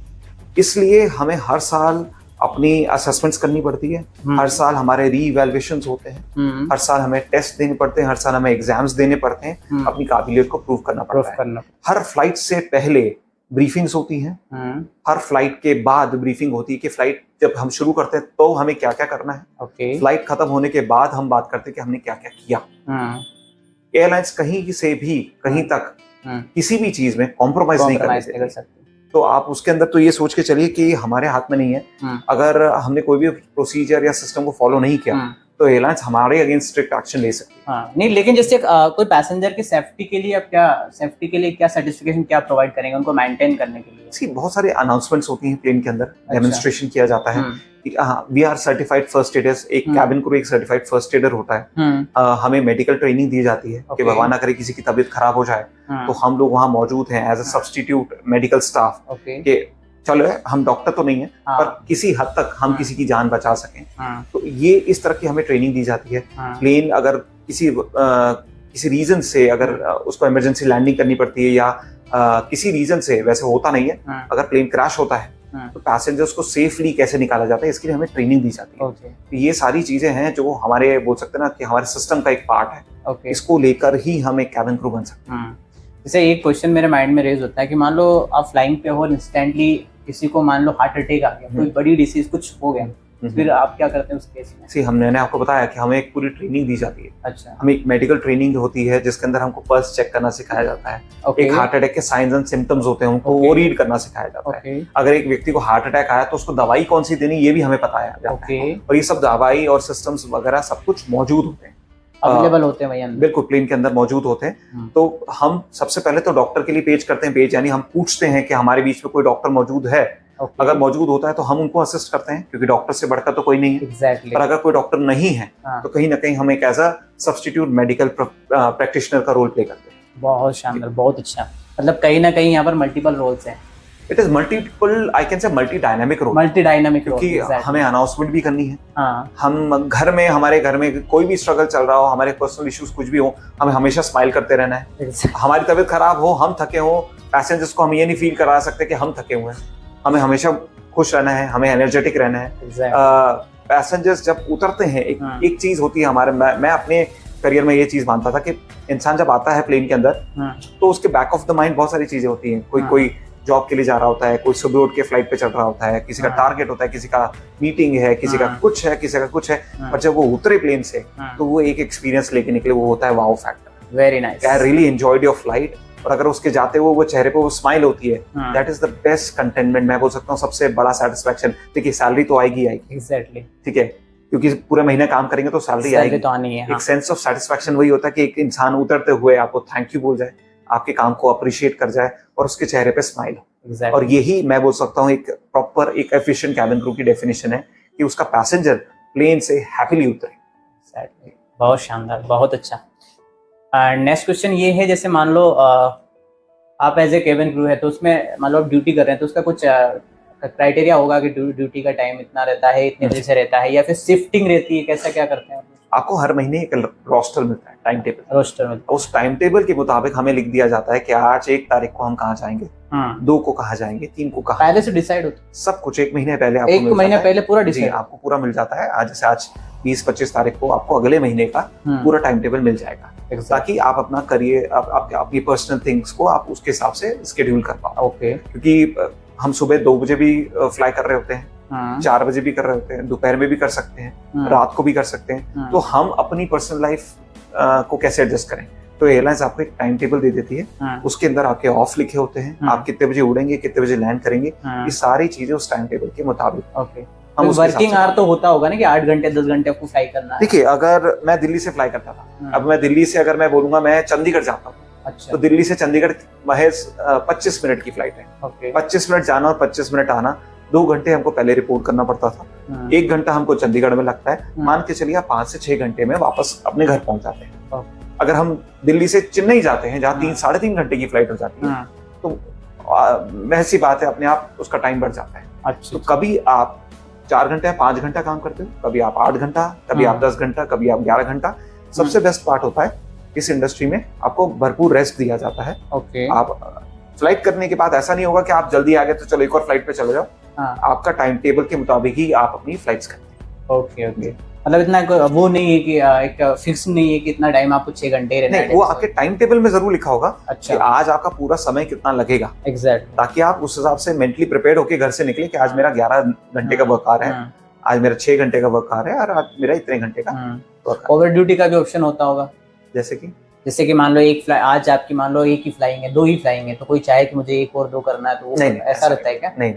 इसलिए हमें हर साल अपनी असेसमेंट्स करनी पड़ती है, हर साल हमारे री-इवैल्यूएशंस होते हैं, हर साल हमें टेस्ट देने पड़ते हैं, हर साल हमें एग्जाम्स देने पड़ते हैं, अपनी काबिलियत को प्रूव करना पड़ता है। हर फ्लाइट से पहले ब्रीफिंग्स होती हैं, हर फ्लाइट के बाद ब्रीफिंग होती है कि फ्लाइट जब हम शुरू करते हैं तो हमें क्या क्या करना है, फ्लाइट खत्म होने के बाद हम बात करते हैं कि हमने क्या क्या किया। एयरलाइंस कहीं से भी कहीं तक किसी भी चीज में कॉम्प्रोमाइज नहीं कर सकती। तो आप उसके अंदर तो ये सोच के चलिए कि हमारे हाथ में नहीं है, अगर हमने कोई भी प्रोसीजर या सिस्टम को फॉलो नहीं किया, तो एयरलाइंस हमारे अगेंस्ट स्ट्रिक्ट एक्शन ले सकती है। हाँ, नहीं लेकिन जैसे कोई पैसेंजर की सेफ्टी के लिए क्या सर्टिफिकेशन क्या प्रोवाइड करेंगे उनको मेंटेन करने के लिए? इसकी बहुत सारे अनाउंसमेंट्स होती हैं प्लेन के अंदर, डेमोन्स्ट्रेशन किया जाता है कि we are certified first aiders. एक कैबिन क्रू एक सर्टिफाइड फर्स्ट एडर होता है। हमें मेडिकल ट्रेनिंग दी जाती है कि भगवान ना करे किसी की तबीयत खराब हो जाए तो हम लोग वहाँ मौजूद हैं as a substitute medical staff के चलो हम डॉक्टर तो नहीं है पर किसी हद तक हम किसी की जान बचा सकें। तो ये इस तरह की हमें ट्रेनिंग दी जाती है। प्लेन अगर किसी रीजन से अगर उसको इमरजेंसी लैंडिंग करनी पड़ती है या किसी रीजन से, वैसे होता नहीं है, अगर प्लेन क्रैश होता है तो पैसेंजर्स को सेफली कैसे निकाला जाता है इसके लिए हमें ट्रेनिंग दी जाती है। तो ये सारी चीजें हैं जो हमारे बोल सकते हैं ना कि हमारे सिस्टम का एक पार्ट है। इसको लेकर ही हम एक कैबिन क्रू बन सकते हैं। जैसे एक क्वेश्चन मेरे माइंड में रेज होता है कि मान लो आप फ्लाइंग पे हो, इंस्टेंटली किसी को मान लो हार्ट अटैक आ गया, कोई बड़ी डिसीज कुछ हो गया, फिर आप क्या करते हैं उस केस में? मैंने आपको बताया कि हमें एक पूरी ट्रेनिंग दी जाती है। अच्छा। हमें एक मेडिकल ट्रेनिंग होती है जिसके अंदर हमको पल्स चेक करना सिखाया जाता है। एक हार्ट अटैक के साइंस एंड सिम्टम्स होते हैं उनको वो रीड करना सिखाया जाता है। अगर एक व्यक्ति को हार्ट अटैक आया तो उसको दवाई कौन सी देनी ये भी हमें बताया जाता है। और ये सब दवाई और सिस्टम्स वगैरह सब कुछ मौजूद होते हैं, अवेलेबल होते हैं भैया, बिल्कुल प्लेन के अंदर मौजूद होते हैं। तो हम सबसे पहले तो डॉक्टर के लिए पेज करते हैं, पेज यानी हम पूछते हैं कि हमारे बीच में कोई डॉक्टर मौजूद है। अगर मौजूद होता है तो हम उनको असिस्ट करते हैं क्योंकि डॉक्टर से बढ़कर तो कोई नहीं है। Exactly. पर अगर कोई डॉक्टर नहीं है तो कहीं ना कहीं हम एक as a substitute medical practitioner का रोल प्ले करते हैं। बहुत शानदार, बहुत अच्छा। मतलब कहीं ना कहीं यहाँ पर मल्टीपल रोल्स हैं। It is multiple, I can say multi dynamic role. क्योंकि हमें अनाउंसमेंट भी करनी है। हम घर में, हमारे घर में कोई भी स्ट्रगल चल रहा हो, हमारे पर्सनल इश्यूज कुछ भी हो, हमें हमेशा स्माइल करते रहना है। हमारी तबीयत खराब हो, हम थके हो, पैसेंजर्स को हम ये नहीं फील करा सकते कि हम थके हुए हैं। हमें हमेशा खुश रहना है, हमें एनर्जेटिक रहना है। पैसेंजर्स जब उतरते हैं एक चीज होती है हमारे, मैं अपने करियर में ये चीज मानता था कि इंसान जब आता है प्लेन के अंदर तो उसके बैक ऑफ द माइंड बहुत सारी चीजें होती हैं। कोई जॉब के लिए जा रहा होता है, कोई सुबह उठ के फ्लाइट पे चढ़ रहा होता है, किसी का टारगेट होता है, किसी का मीटिंग है, किसी का कुछ है, किसी का कुछ है। पर जब वो उतरे प्लेन से तो वो एक एक्सपीरियंस लेके निकले, वो होता है wow factor. Very nice, I really enjoyed your flight. और अगर उसके जाते हुए वो चेहरे पे वो स्माइल होती है, that is the best containment. मैं बोल सकता हूँ सबसे बड़ा सेटिस्फैक्शन। देखिए सैलरी तो आएगी। एग्जैक्टली, ठीक है, क्योंकि पूरे महीने काम करेंगे तो सैलरी आएगी तो आनी है। एक सेंस ऑफ सेटिस्फैक्शन वही होता है कि एक इंसान उतरते हुए आपको थैंक यू बोल जाए, आपके काम को अप्रिशिएट कर जाए और उसके चेहरे पे स्माइल हो। और यही मैं बोल सकता हूँ एक प्रॉपर एक एफिशिएंट कैबिन क्रू की डेफिनेशन है कि उसका पैसेंजर प्लेन से हैप्पीली उतरे। बहुत शानदार, बहुत अच्छा। नेक्स्ट क्वेश्चन ये है, जैसे मान लो आप एज ए केबिन क्रू है तो उसमें मान लो आप ड्यूटी कर रहे हैं तो उसका कुछ क्राइटेरिया होगा कि ड्यूटी का टाइम इतना रहता है, इतने बजे से रहता है, या फिर शिफ्टिंग रहती है, कैसा क्या करते हैं? आपको हर महीने एक रोस्टर मिलता है, टाइम टेबल। रोस्टर मिलता है, उस टाइम टेबल के मुताबिक हमें लिख दिया जाता है कि आज 1 तारीख को हम कहाँ जाएंगे, 2 को कहाँ जाएंगे, 3 को कहाँ। पहले से डिसाइड होता है सब कुछ? 1 महीने पहले आपको 1 महीने पहले पूरा डिसाइड आपको पूरा मिल जाता है। आज जैसे आज 20-25 तारीख को आपको अगले महीने का पूरा टाइम टेबल मिल जाएगा, ताकि आप अपना करियर, आपकी पर्सनल थिंग्स को आप उसके हिसाब से शेड्यूल कर पाओ। क्योंकि हम सुबह 2 बजे भी फ्लाई कर रहे होते हैं, 4 बजे भी कर रहे होते हैं, दोपहर में भी कर सकते हैं, रात को भी कर सकते हैं। तो हम अपनी पर्सनल लाइफ को कैसे एडजस्ट करें? तो एयरलाइंस आपको एक टाइम टेबल दे देती है, उसके अंदर आपके ऑफ लिखे होते हैं, आप कितने बजे उड़ेंगे, कितने बजे लैंड करेंगे, ये सारी चीजें उस टाइम टेबल के मुताबिक। हम वर्किंग आवर तो होता होगा ना कि 8 घंटे 10 घंटे आपको फ्लाई करना है। देखिए, अगर मैं दिल्ली से फ्लाई करता था, अब मैं दिल्ली से अगर मैं बोलूंगा मैं चंडीगढ़ जाता हूँ, अच्छा, तो दिल्ली से चंडीगढ़ महज 25 मिनट की फ्लाइट है। 25 मिनट जाना और 25 मिनट आना, 2 घंटे हमको पहले रिपोर्ट करना पड़ता था। 1 घंटा हमको चंडीगढ़ में लगता है। मान के चलिए 5 से 6 घंटे में वापस अपने घर पहुंच जाते हैं। अगर हम दिल्ली से चेन्नई जाते हैं जहाँ 3-3.5 घंटे की फ्लाइट हो जाती है, तो वैसी बात है, अपने आप उसका टाइम बढ़ जाता है। अच्छा, तो कभी आप 4 घंटे 5 घंटा काम करते हो, कभी आप 8 घंटा, कभी आप 10 घंटा, कभी आप 11 घंटा। सबसे बेस्ट पार्ट होता है इस इंडस्ट्री में आपको भरपूर रेस्ट दिया जाता है। आप फ्लाइट करने के बाद ऐसा नहीं होगा कि आप जल्दी आ गए तो चलो एक और फ्लाइट पे चले जाओ। आपका टाइम टेबल के मुताबिक ही आप अपनी फ्लाइट्स करते हैं। मतलब इतना वो नहीं है कि एक फिक्स नहीं है कि इतना टाइम आपको 6 घंटे रहना है। वो आपके टाइम टेबल में जरूर लिखा होगा। अच्छा, कि आज आपका पूरा समय कितना लगेगा, एग्जैक्ट, ताकि आप उस हिसाब से मेंटली प्रिपेयर्ड होकर घर से निकले कि आज मेरा 11 घंटे का वर्क आवर है, आज मेरा 6 घंटे का वर्क आवर है और आज मेरा इतने घंटे का। ओवर ड्यूटी का भी ऑप्शन होता होगा, जैसे कि मान लो आज आपकी मान लो 1 ही फ्लाइंग है, 2 ही फ्लाइंग है, तो कोई चाहे कि मुझे 1 और 2 करना है तो नहीं, ऐसा रहता है क्या? नहीं,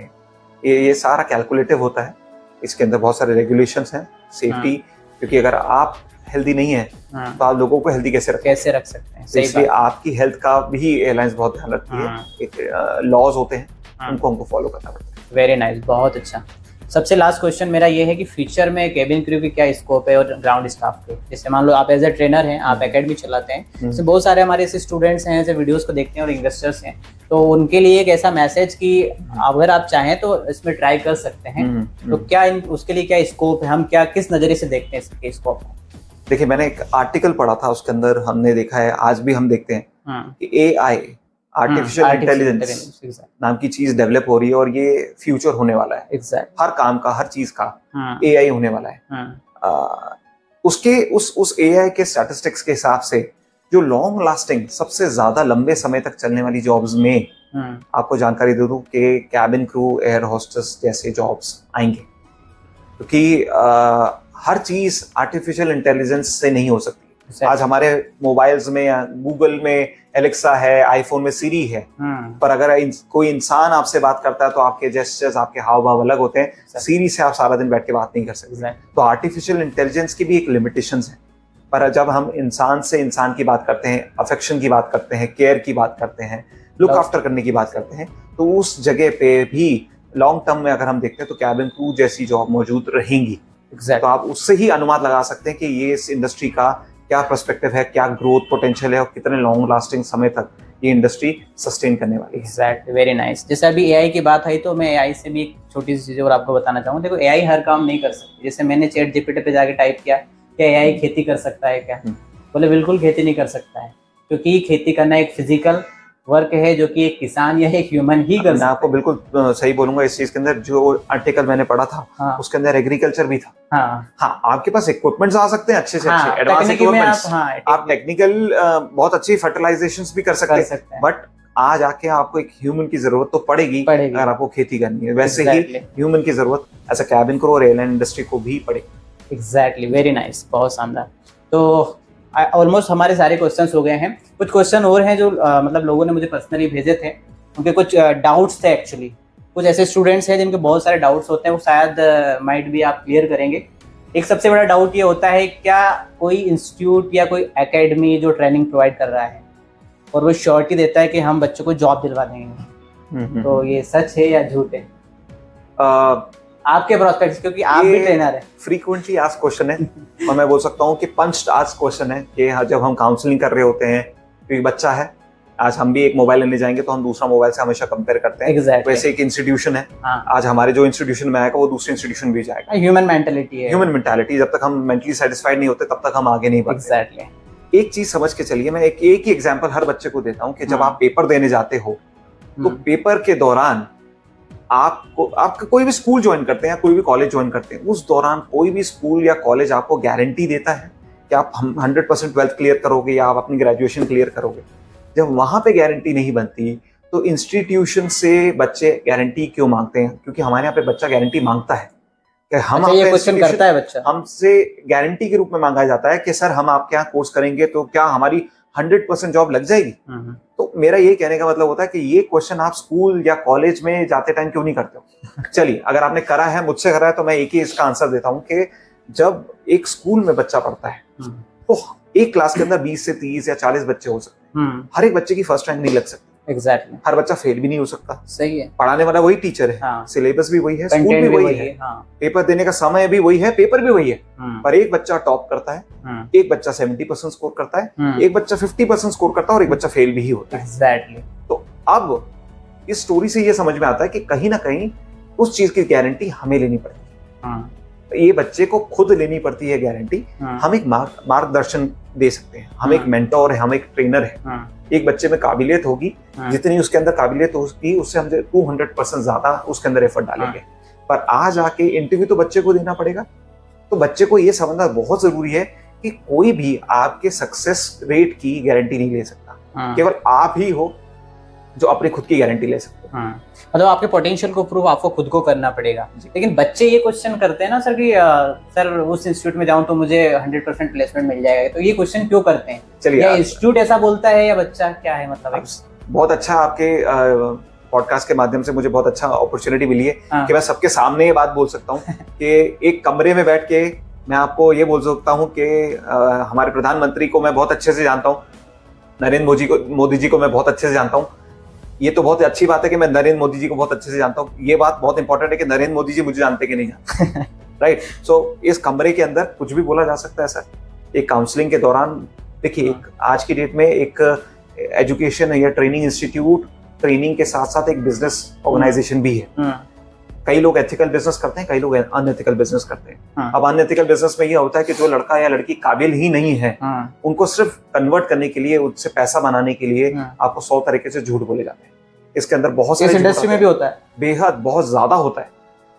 ये सारा कैलकुलेटिव होता है। इसके अंदर बहुत सारे रेगुलेशंस हैं, सेफ्टी क्योंकि अगर आप हेल्दी नहीं है तो आप लोगों को हेल्दी कैसे रख सकते हैं। सही इसलिए बात। आपकी हेल्थ का भी एयरलाइंस बहुत ध्यान रखती है। एक लॉज होते हैं, उनको हमको फॉलो करना पड़ता है। वेरी नाइस, बहुत अच्छा। सबसे लास्ट क्वेश्चन मेरा ये है कि फ्यूचर में केबिन क्रू की क्या स्कोप है और ग्राउंड स्टाफ के? जैसे मान लो आप एज ए ट्रेनर हैं, आप एकेडमी चलाते हैं, जैसे बहुत सारे हमारे ऐसे स्टूडेंट्स हैं ऐसे वीडियोस को देखते हैं और इन्वेस्टर्स हैं, तो उनके लिए एक ऐसा मैसेज कि अगर आप चाहें तो इसमें ट्राई कर सकते हैं, तो क्या उसके लिए क्या स्कोप है? हम क्या किस नजरिए से देखते हैं इसके स्कोप को? देखिए, मैंने एक आर्टिकल पढ़ा था, उसके अंदर हमने देखा है, आज भी हम देखते हैं कि AI, आर्टिफिशियल इंटेलिजेंस नाम की चीज डेवलप हो रही है और ये फ्यूचर होने वाला है। हर काम का, हर चीज का AI होने वाला है। उसके उस AI के स्टैटिस्टिक्स के हिसाब से जो लॉन्ग लास्टिंग, सबसे ज्यादा लंबे समय तक चलने वाली जॉब्स में आपको जानकारी दे दूं कि कैबिन क्रू, एयर होस्टेस जैसे जॉब्स आएंगे, क्योंकि हर चीज आर्टिफिशियल इंटेलिजेंस से नहीं हो सकती। आज हमारे मोबाइल्स में गूगल में एलेक्सा है, आईफोन में सीरी है, पर अगर कोई इंसान आपसे बात करता है तो आपके जेस्चर्स, आपके हाव भाव अलग होते हैं। सीरी से आप सारा दिन बैठ के बात नहीं कर सकते। तो आर्टिफिशियल इंटेलिजेंस की भी एक लिमिटेशंस है। पर जब हम इंसान से इंसान की बात करते हैं, अफेक्शन की बात करते हैं, केयर की बात करते हैं, लुक आफ्टर करने की बात करते हैं, तो उस जगह पे भी लॉन्ग टर्म में अगर हम देखते हैं तो कैबिन क्रू जैसी जॉब मौजूद रहेंगी। तो आप उससे ही अनुमान लगा सकते हैं कि ये इस इंडस्ट्री का क्या पर्सपेक्टिव है, क्या ग्रोथ पोटेंशियल है और कितने लॉन्ग लास्टिंग समय तक ये इंडस्ट्री सस्टेन करने वाली है। Exactly, very nice. जैसे अभी AI की बात आई तो मैं AI से भी एक छोटी सी चीज़ और आपको बताना चाहूँगा। देखो, AI हर काम नहीं कर सकती। जैसे मैंने ChatGPT पे जाके टाइप किया कि AI खेती कर सकता है क्या? बोले बिल्कुल खेती नहीं कर सकता है, क्योंकि खेती करना एक फिजिकल वर्क है जो कि एक किसान या एक ह्यूमन ही कर सकता है। मैं आपको बिल्कुल सही बोलूंगा, इस चीज के अंदर जो आर्टिकल मैंने पढ़ा था उसके अंदर एग्रीकल्चर भी था। हाँ, आपके पास इक्विपमेंट्स आ सकते हैं अच्छे से अच्छे, एडवांस इक्विपमेंट्स, आप टेक्निकल बहुत अच्छी फर्टिलाइजेशंस भी कर सकते हैं, बट आज आके आपको एक ह्यूमन की जरूरत तो पड़ेगी अगर आपको खेती करनी है। वैसे ही ह्यूमन की जरूरत एज अ कैबिन क्रू और एयरलाइन इंडस्ट्री को भी पड़ेगी। एग्जैक्टली, वेरी नाइस, बहुत शानदार। तो ऑलमोस्ट हमारे सारे क्वेश्चंस हो गए हैं। कुछ क्वेश्चन और हैं जो मतलब लोगों ने मुझे पर्सनली भेजे थे, उनके कुछ डाउट्स थे। एक्चुअली कुछ ऐसे स्टूडेंट्स हैं जिनके बहुत सारे डाउट्स होते हैं, वो शायद माइट भी आप क्लियर करेंगे। एक सबसे बड़ा डाउट ये होता है, क्या कोई इंस्टीट्यूट या कोई एकेडमी जो ट्रेनिंग प्रोवाइड कर रहा है और वो श्योरिटी देता है कि हम बच्चों को जॉब दिलवा देंगे, तो ये सच है या झूठ है आपके प्रोस्पेक्ट, क्योंकि आप भी ट्रेनर हैं? फ्रीक्वेंटली आस्क्ड क्वेश्चन है और मैं बोल सकता हूँ कि पंच्ड आस्क्ड क्वेश्चन है कि जब हम काउंसलिंग कर रहे होते हैं, क्योंकि बच्चा है, आज हम भी एक मोबाइल लेने जाएंगे तो हम दूसरा मोबाइल से हमेशा कंपेयर करते हैं। वैसे एक इंस्टीट्यूशन है, आज हमारे जो इंस्टीट्यूशन में आएगा वो दूसरे इंस्टीट्यूशन भी जाएगा। ह्यूमन मेंटालिटी है, ह्यूमन मेंटालिटी। जब तक हम मेंटली सेटिस्फाइड नहीं होते तब तक हम आगे नहीं बढ़ते। एग्जैक्टली। एक चीज समझ के चलिए, मैं एक ही एग्जांपल हर बच्चे को देता हूँ कि जब आप पेपर देने जाते हो तो पेपर के दौरान आपका कोई भी स्कूल ज्वाइन करते हैं या कोई भी कॉलेज ज्वाइन करते हैं, उस दौरान कोई भी स्कूल या कॉलेज आपको गारंटी देता है कि आप 100% ट्वेल्थ क्लियर करोगे या आप अपनी ग्रेजुएशन क्लियर करोगे। जब वहां पे गारंटी नहीं बनती तो इंस्टीट्यूशन से बच्चे गारंटी क्यों मांगते हैं? क्योंकि हमारे यहाँ पे बच्चा गारंटी मांगता है कि हम ये क्वेश्चन करता है बच्चा, हमसे गारंटी के रूप में मांगा जाता है कि सर हम आपके यहाँ कोर्स करेंगे तो क्या हमारी 100% जॉब लग जाएगी? तो मेरा ये कहने का मतलब होता है कि ये क्वेश्चन आप स्कूल या कॉलेज में जाते टाइम क्यों नहीं करते हो? चलिए, अगर आपने करा है, मुझसे करा है, तो मैं एक ही इसका आंसर देता हूँ कि जब एक स्कूल में बच्चा पढ़ता है तो एक क्लास के अंदर 20 से 30 या 40 बच्चे हो सकते हैं। हर एक बच्चे की फर्स्ट रैंक नहीं लग सकती। एग्जैक्टली। हर बच्चा फेल भी नहीं हो सकता। सही है। पढ़ाने वाला वही टीचर है, सिलेबस भी वही है, स्कूल भी वही है, पेपर देने का समय भी वही है, पेपर भी वही है, पर एक बच्चा टॉप करता है, एक बच्चा 70% स्कोर करता है, एक बच्चा 50% स्कोर करता है और एक बच्चा फेल भी होता है। एग्जैक्टली। तो अब इस स्टोरी से ये समझ में आता है कि कहीं ना कहीं उस चीज की गारंटी हमें लेनी पड़ती है। ये बच्चे को खुद लेनी पड़ती है गारंटी। हम एक मार्गदर्शन दे सकते हैं, हम एक मेंटोर है, हम एक ट्रेनर है। एक बच्चे में काबिलियत होगी, जितनी उसके अंदर काबिलियत होगी उससे हम 200% ज्यादा उसके अंदर एफर्ट डालेंगे। पर आज आके इंटरव्यू तो बच्चे को देना पड़ेगा। तो बच्चे को ये समझना बहुत जरूरी है कि कोई भी आपके सक्सेस रेट की गारंटी नहीं ले सकता, केवल आप ही हो जो अपनी खुद की गारंटी ले सकते हो। मतलब आपके पोटेंशियल को प्रूव आपको खुद को करना पड़ेगा। लेकिन बच्चे ये क्वेश्चन करते हैं ना सर कि सर उस इंस्टीट्यूट में जाऊं तो मुझे 100% प्लेसमेंट मिल जाएगा, तो ये क्वेश्चन क्यों करते हैं? चलिए, या इंस्टीट्यूट ऐसा बोलता है या बच्चा, क्या है मतलब? बहुत अच्छा, आपके पॉडकास्ट के माध्यम से मुझे बहुत अच्छा अपॉर्चुनिटी मिली है कि मैं सबके सामने ये बात बोल सकता हूँ कि एक कमरे में बैठ के मैं आपको ये बोल सकता हूँ कि हमारे प्रधानमंत्री को मैं बहुत अच्छे से जानता हूँ, नरेंद्र मोदी जी को मैं बहुत अच्छे से जानता हूँ। ये तो बहुत अच्छी बात है कि मैं नरेंद्र मोदी जी को बहुत अच्छे से जानता हूँ। ये बात बहुत इंपॉर्टेंट है कि नरेंद्र मोदी जी मुझे जानते कि नहीं जानते। राइट। सो इस कमरे के अंदर कुछ भी बोला जा सकता है सर। एक काउंसलिंग के दौरान देखिए, आज की डेट में एक एजुकेशन या ट्रेनिंग इंस्टीट्यूट, ट्रेनिंग के साथ साथ एक बिजनेस ऑर्गेनाइजेशन भी है। कई लोग एथिकल बिजनेस करते हैं, कई लोग अनएथिकल बिजनेस करते हैं। अब अनएथिकल बिजनेस में ये होता है कि जो लड़का या लड़की काबिल ही नहीं है, उनको सिर्फ कन्वर्ट करने के लिए, उससे पैसा बनाने के लिए आपको 100 तरीके से झूठ बोले जाते हैं। इसके अंदर बहुत सारे इंडस्ट्री में भी होता है, बेहद बहुत ज्यादा होता है।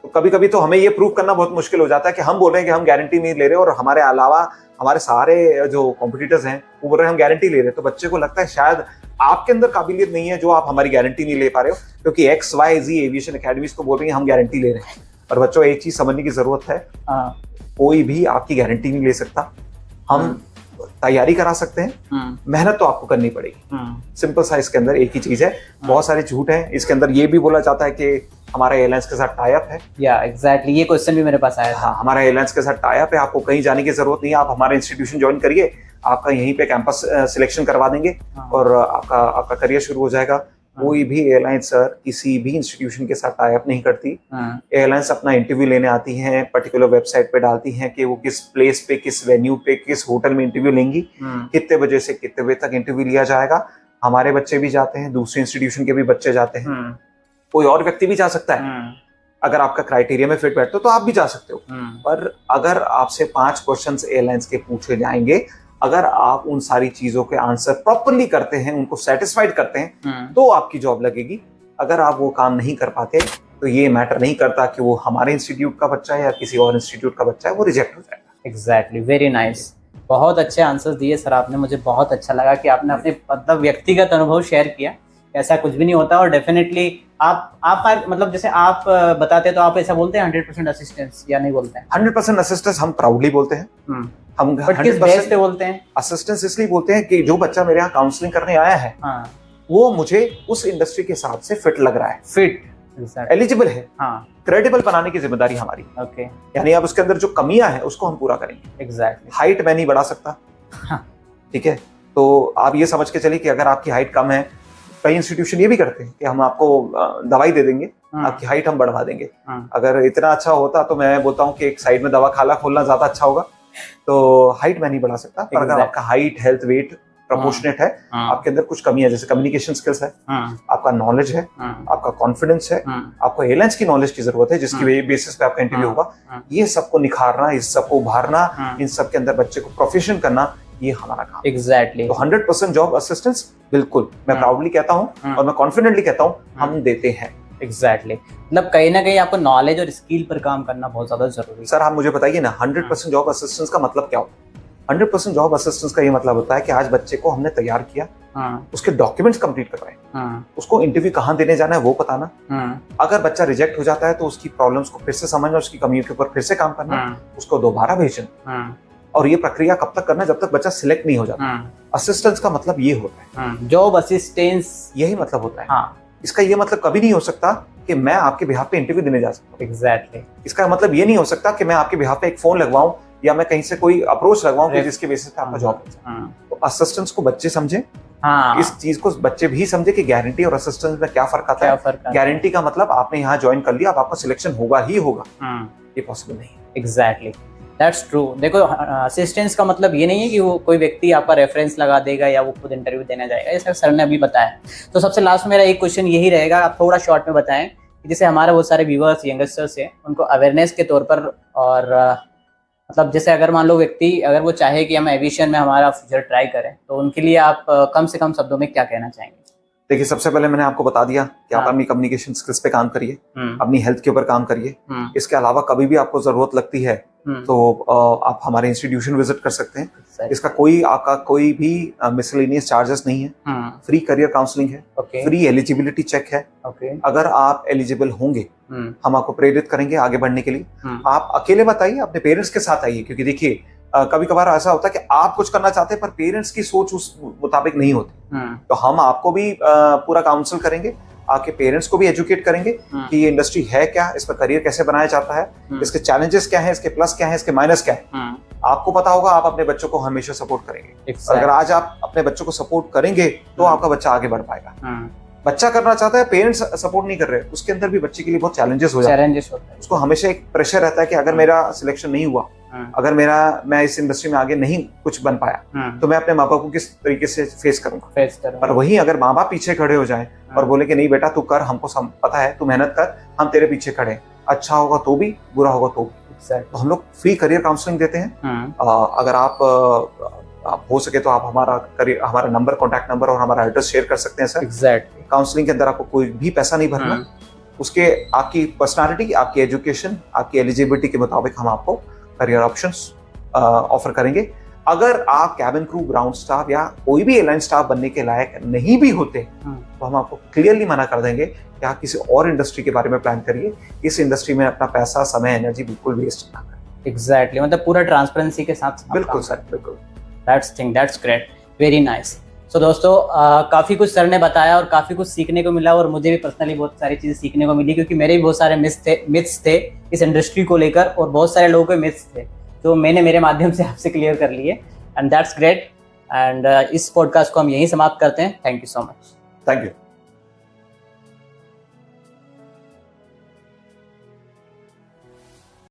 तो कभी कभी तो हमें ये प्रूव करना बहुत मुश्किल हो जाता है कि हम बोल रहे हैं कि हम गारंटी नहीं ले रहे और हमारे अलावा हमारे सारे जो कॉम्पिटिटर्स हैं वो बोल रहे हैं हम गारंटी ले रहे हैं। तो बच्चे को लगता है शायद आपके अंदर काबिलियत नहीं है जो आप हमारी गारंटी नहीं ले पा रहे हो, क्योंकि XYZ एविएशन एकेडमीज को बोल रही है हम गारंटी ले रहे हैं। और बच्चों, एक चीज समझने की जरूरत है, कोई भी आपकी गारंटी नहीं ले सकता। हम तैयारी करा सकते हैं, मेहनत तो आपको करनी पड़ेगी। सिंपल सा इसके अंदर एक ही चीज है, बहुत सारे झूठ हैं इसके अंदर। ये भी बोला जाता है कि हमारा एयरलाइंस के साथ टाई अप है। या एग्जैक्टली, ये क्वेश्चन भी मेरे पास आया था। हाँ, हमारा एयरलाइंस के साथ टाई अप है, आपको कहीं जाने की जरूरत नहीं है। आप हमारे इंस्टीट्यूशन ज्वाइन करिए, आपका यहीं पे कैंपस सिलेक्शन करवा देंगे और आपका करियर शुरू हो जाएगा। कोई भी एयरलाइन सर किसी भी इंस्टीट्यूशन के साथ टाई अप नहीं करती। एयरलाइंस अपना इंटरव्यू लेने आती हैं, पर्टिकुलर वेबसाइट पे डालती हैं कि वो किस प्लेस पे, किस वेन्यू पे, किस होटल में इंटरव्यू लेंगी, कितने बजे से कितने बजे तक इंटरव्यू लिया जाएगा। हमारे बच्चे भी जाते हैं, दूसरे इंस्टीट्यूशन के भी बच्चे जाते हैं, कोई और व्यक्ति भी जा सकता है। अगर आपका क्राइटेरिया में फिट बैठते हो तो आप भी जा सकते हो। पर अगर आपसे 5 क्वेश्चंस एयरलाइंस के पूछे जाएंगे, अगर आप उन सारी चीजों के आंसर प्रॉपरली करते हैं, उनको सेटिस्फाइड करते हैं, तो आपकी जॉब लगेगी। अगर आप वो काम नहीं कर पाते तो ये मैटर नहीं करता कि वो हमारे इंस्टीट्यूट का बच्चा है या किसी और इंस्टीट्यूट का बच्चा है, वो रिजेक्ट हो जाएगा। Exactly, very nice. बहुत अच्छे आंसर्स दिए सर आपने, मुझे बहुत अच्छा लगा कि आपने अपने मतलब व्यक्तिगत अनुभव शेयर किया। ऐसा कुछ भी नहीं होता और डेफिनेटली आप मतलब जैसे आप बताते हैं तो आप ऐसा बोलते हैं 100% असिस्टेंस या नहीं बोलते हैं? 100% असिस्टेंस हम प्राउडली बोलते हैं। हम किस बेस पे बोलते हैं असिस्टेंस? इसलिए बोलते हैं कि जो बच्चा मेरे यहाँ काउंसलिंग करने आया है, वो मुझे उस इंडस्ट्री के हिसाब से फिट लग रहा है, फिट एलिजिबल है, क्रेडिबल बनाने की जिम्मेदारी हमारी। ओके, यानी अब उसके अंदर जो कमियां हैं उसको हम पूरा करेंगे। एग्जैक्टली। हाइट मैं नहीं बढ़ा सकता, ठीक है? तो आप ये समझ के चलिए कि अगर आपकी हाइट कम है, कई इंस्टीट्यूशन ये भी करते हैं कि हम आपको दवाई दे देंगे, आपकी हाइट हम बढ़वा देंगे। अगर इतना अच्छा होता तो मैं बोलता हूँ कि एक साइड में दवा खाला खोलना ज्यादा अच्छा होगा। तो हाइट मैं नहीं बढ़ा सकता, पर अगर आपका हाइट, हेल्थ, वेट प्रोपोर्शनेट है, आपके अंदर कुछ कमी है, जैसे कम्युनिकेशन स्किल्स है, आपका नॉलेज है, आपका कॉन्फिडेंस है, आपको एयरलाइंस की नॉलेज की जरूरत है जिसकी बेसिस पे आपका इंटरव्यू होगा, ये सबको निखारना, इस सबको उभारना, इन सब के अंदर बच्चे को प्रोफेशन करना, ये हमारा काम। एग्जैक्टली। तो 100% जॉब असिस्टेंस बिल्कुल मैं प्राउडली कहता हूँ और मैं कॉन्फिडेंटली कहता हूँ हम देते हैं। एग्जैक्टली, मतलब कहीं ना कहीं आपको नॉलेज और स्किल पर काम करना बहुत ज्यादा जरूरी है। सर आप मुझे बताइए ना, 100% जॉब असिस्टेंस का मतलब क्या होता है? 100% जॉब असिस्टेंस का ये मतलब होता है कि आज बच्चे को हमने तैयार किया, उसके डॉक्यूमेंट्स कंप्लीट करवाए, उसको इंटरव्यू कहाँ देने जाना है वो बताना, अगर बच्चा रिजेक्ट हो जाता है तो उसकी प्रॉब्लम्स को फिर से समझना, उसकी कमियों के ऊपर फिर से काम करना, उसको दोबारा भेजना, और ये प्रक्रिया कब तक करना? जब तक बच्चा सिलेक्ट नहीं हो जाता। असिस्टेंस का मतलब ये होता है, जॉब असिस्टेंस यही मतलब होता है। इसका ये मतलब कभी नहीं हो सकता कि मैं आपके बिहाफ पे इंटरव्यू देने जा सकता हूँ। एग्जैक्टली। इसका मतलब ये नहीं हो सकता कि मैं आपके बिहाफ पे एक फोन लगवाऊं या मैं कहीं से कोई अप्रोच लगवाऊं जिसके बेसिस पे आपका जॉब मिल जाए। तो असिस्टेंस को बच्चे समझे, इस चीज को बच्चे भी समझे कि गारंटी और असिस्टेंस में क्या फर्क आता है। गारंटी का मतलब आपने यहाँ ज्वाइन कर लिया, अब आपका सिलेक्शन होगा ही होगा, ये पॉसिबल नहीं है। Exactly, that's true. देखो, असिस्टेंस का मतलब ये नहीं है कि वो कोई व्यक्ति आपका रेफरेंस लगा देगा या वो खुद इंटरव्यू देने जाएगा, ये सर ने अभी बताया। तो सबसे लास्ट मेरा एक क्वेश्चन यही रहेगा, आप थोड़ा शॉर्ट में बताएं कि जैसे हमारे बहुत सारे व्यूअर्स, यंगस्टर्स हैं, उनको अवेयरनेस के तौर पर, और मतलब जैसे अगर मान लो व्यक्ति अगर वो चाहे कि हम एविएशन में हमारा फ्यूचर ट्राई करें, तो उनके लिए आप कम से कम शब्दों में क्या कहना चाहेंगे? देखिए, सबसे पहले मैंने आपको बता दिया कि आप अपनी कम्युनिकेशन स्किल्स पे काम करिए, अपनी हेल्थ के ऊपर काम करिए। इसके अलावा कभी भी आपको जरूरत लगती है तो आप हमारे इंस्टीट्यूशन विजिट कर सकते हैं। इसका आपका कोई भी मिसलेनियस चार्जेस नहीं है, फ्री करियर काउंसलिंग है, फ्री एलिजिबिलिटी चेक है। अगर आप एलिजिबल होंगे हम आपको प्रेरित करेंगे आगे बढ़ने के लिए। आप अकेले मत आइए, अपने पेरेंट्स के साथ आइए, क्योंकि देखिए कभी कभार ऐसा होता है कि आप कुछ करना चाहते हैं पर पेरेंट्स की सोच उस मुताबिक नहीं होती। तो हम आपको भी पूरा काउंसिल करेंगे, आके पेरेंट्स को भी एजुकेट करेंगे कि ये इंडस्ट्री है क्या, इसमें करियर कैसे बनाया जाता है, इसके चैलेंजेस क्या है, इसके प्लस क्या है, इसके माइनस क्या है। आपको पता होगा, आप अपने बच्चों को हमेशा सपोर्ट करेंगे। अगर आज आप अपने बच्चों को सपोर्ट करेंगे तो आपका बच्चा आगे बढ़ पाएगा। बच्चा करना चाहता है, पेरेंट्स सपोर्ट नहीं कर रहे, उसके अंदर भी बच्चे के लिए बहुत चैलेंजेस हो जाते हैं। उसको हमेशा एक प्रेशर रहता है कि अगर मेरा सिलेक्शन नहीं हुआ, अगर मैं इस इंडस्ट्री में आगे नहीं कुछ बन पाया, तो मैं अपने माँ बाप को किस तरीके से फेस करूंगा। पर वहीं अगर माँ बाप पीछे खड़े हो जाए और बोले कि नहीं बेटा तू कर, हमको पता है, तू मेहनत कर, हम तेरे पीछे खड़े, अच्छा होगा तो भी, बुरा होगा तो भी। तो हम लोग फ्री करियर काउंसलिंग देते हैं। अगर आप हो सके तो आप हमारा नंबर, कॉन्टैक्ट नंबर और हमारा एड्रेस शेयर कर सकते हैं सर। काउंसलिंग के अंदर आपको कोई भी पैसा नहीं भरना, उसके आपकी पर्सनालिटी, आपकी एजुकेशन, आपकी एलिजिबिलिटी के मुताबिक हम आपको करियर ऑप्शंस ऑफर करेंगे। अगर आप कैबिन क्रू, ग्राउंड स्टाफ या कोई भी एयरलाइन स्टाफ बनने के लायक नहीं भी होते, तो हम आपको क्लियरली मना कर देंगे कि आप किसी और इंडस्ट्री के बारे में प्लान करिए। इस इंडस्ट्री में अपना पैसा, समय, एनर्जी बिल्कुल वेस्ट ना करें। एग्जैक्टली, मतलब पूरा ट्रांसपेरेंसी के साथ। बिल्कुल सर, बिल्कुल। That's great, very nice. So दोस्तों, काफ़ी कुछ सर ने बताया और काफ़ी कुछ सीखने को मिला, और मुझे भी पर्सनली बहुत सारी चीज़ें सीखने को मिली, क्योंकि मेरे भी बहुत सारे मिथ्स थे इस इंडस्ट्री को लेकर, और बहुत सारे लोगों के मिथ्स थे जो मैंने मेरे माध्यम से आपसे क्लियर कर लिए। And that's great. एंड इस पॉडकास्ट को हम यहीं समाप्त करते हैं। Thank you so much. Thank you.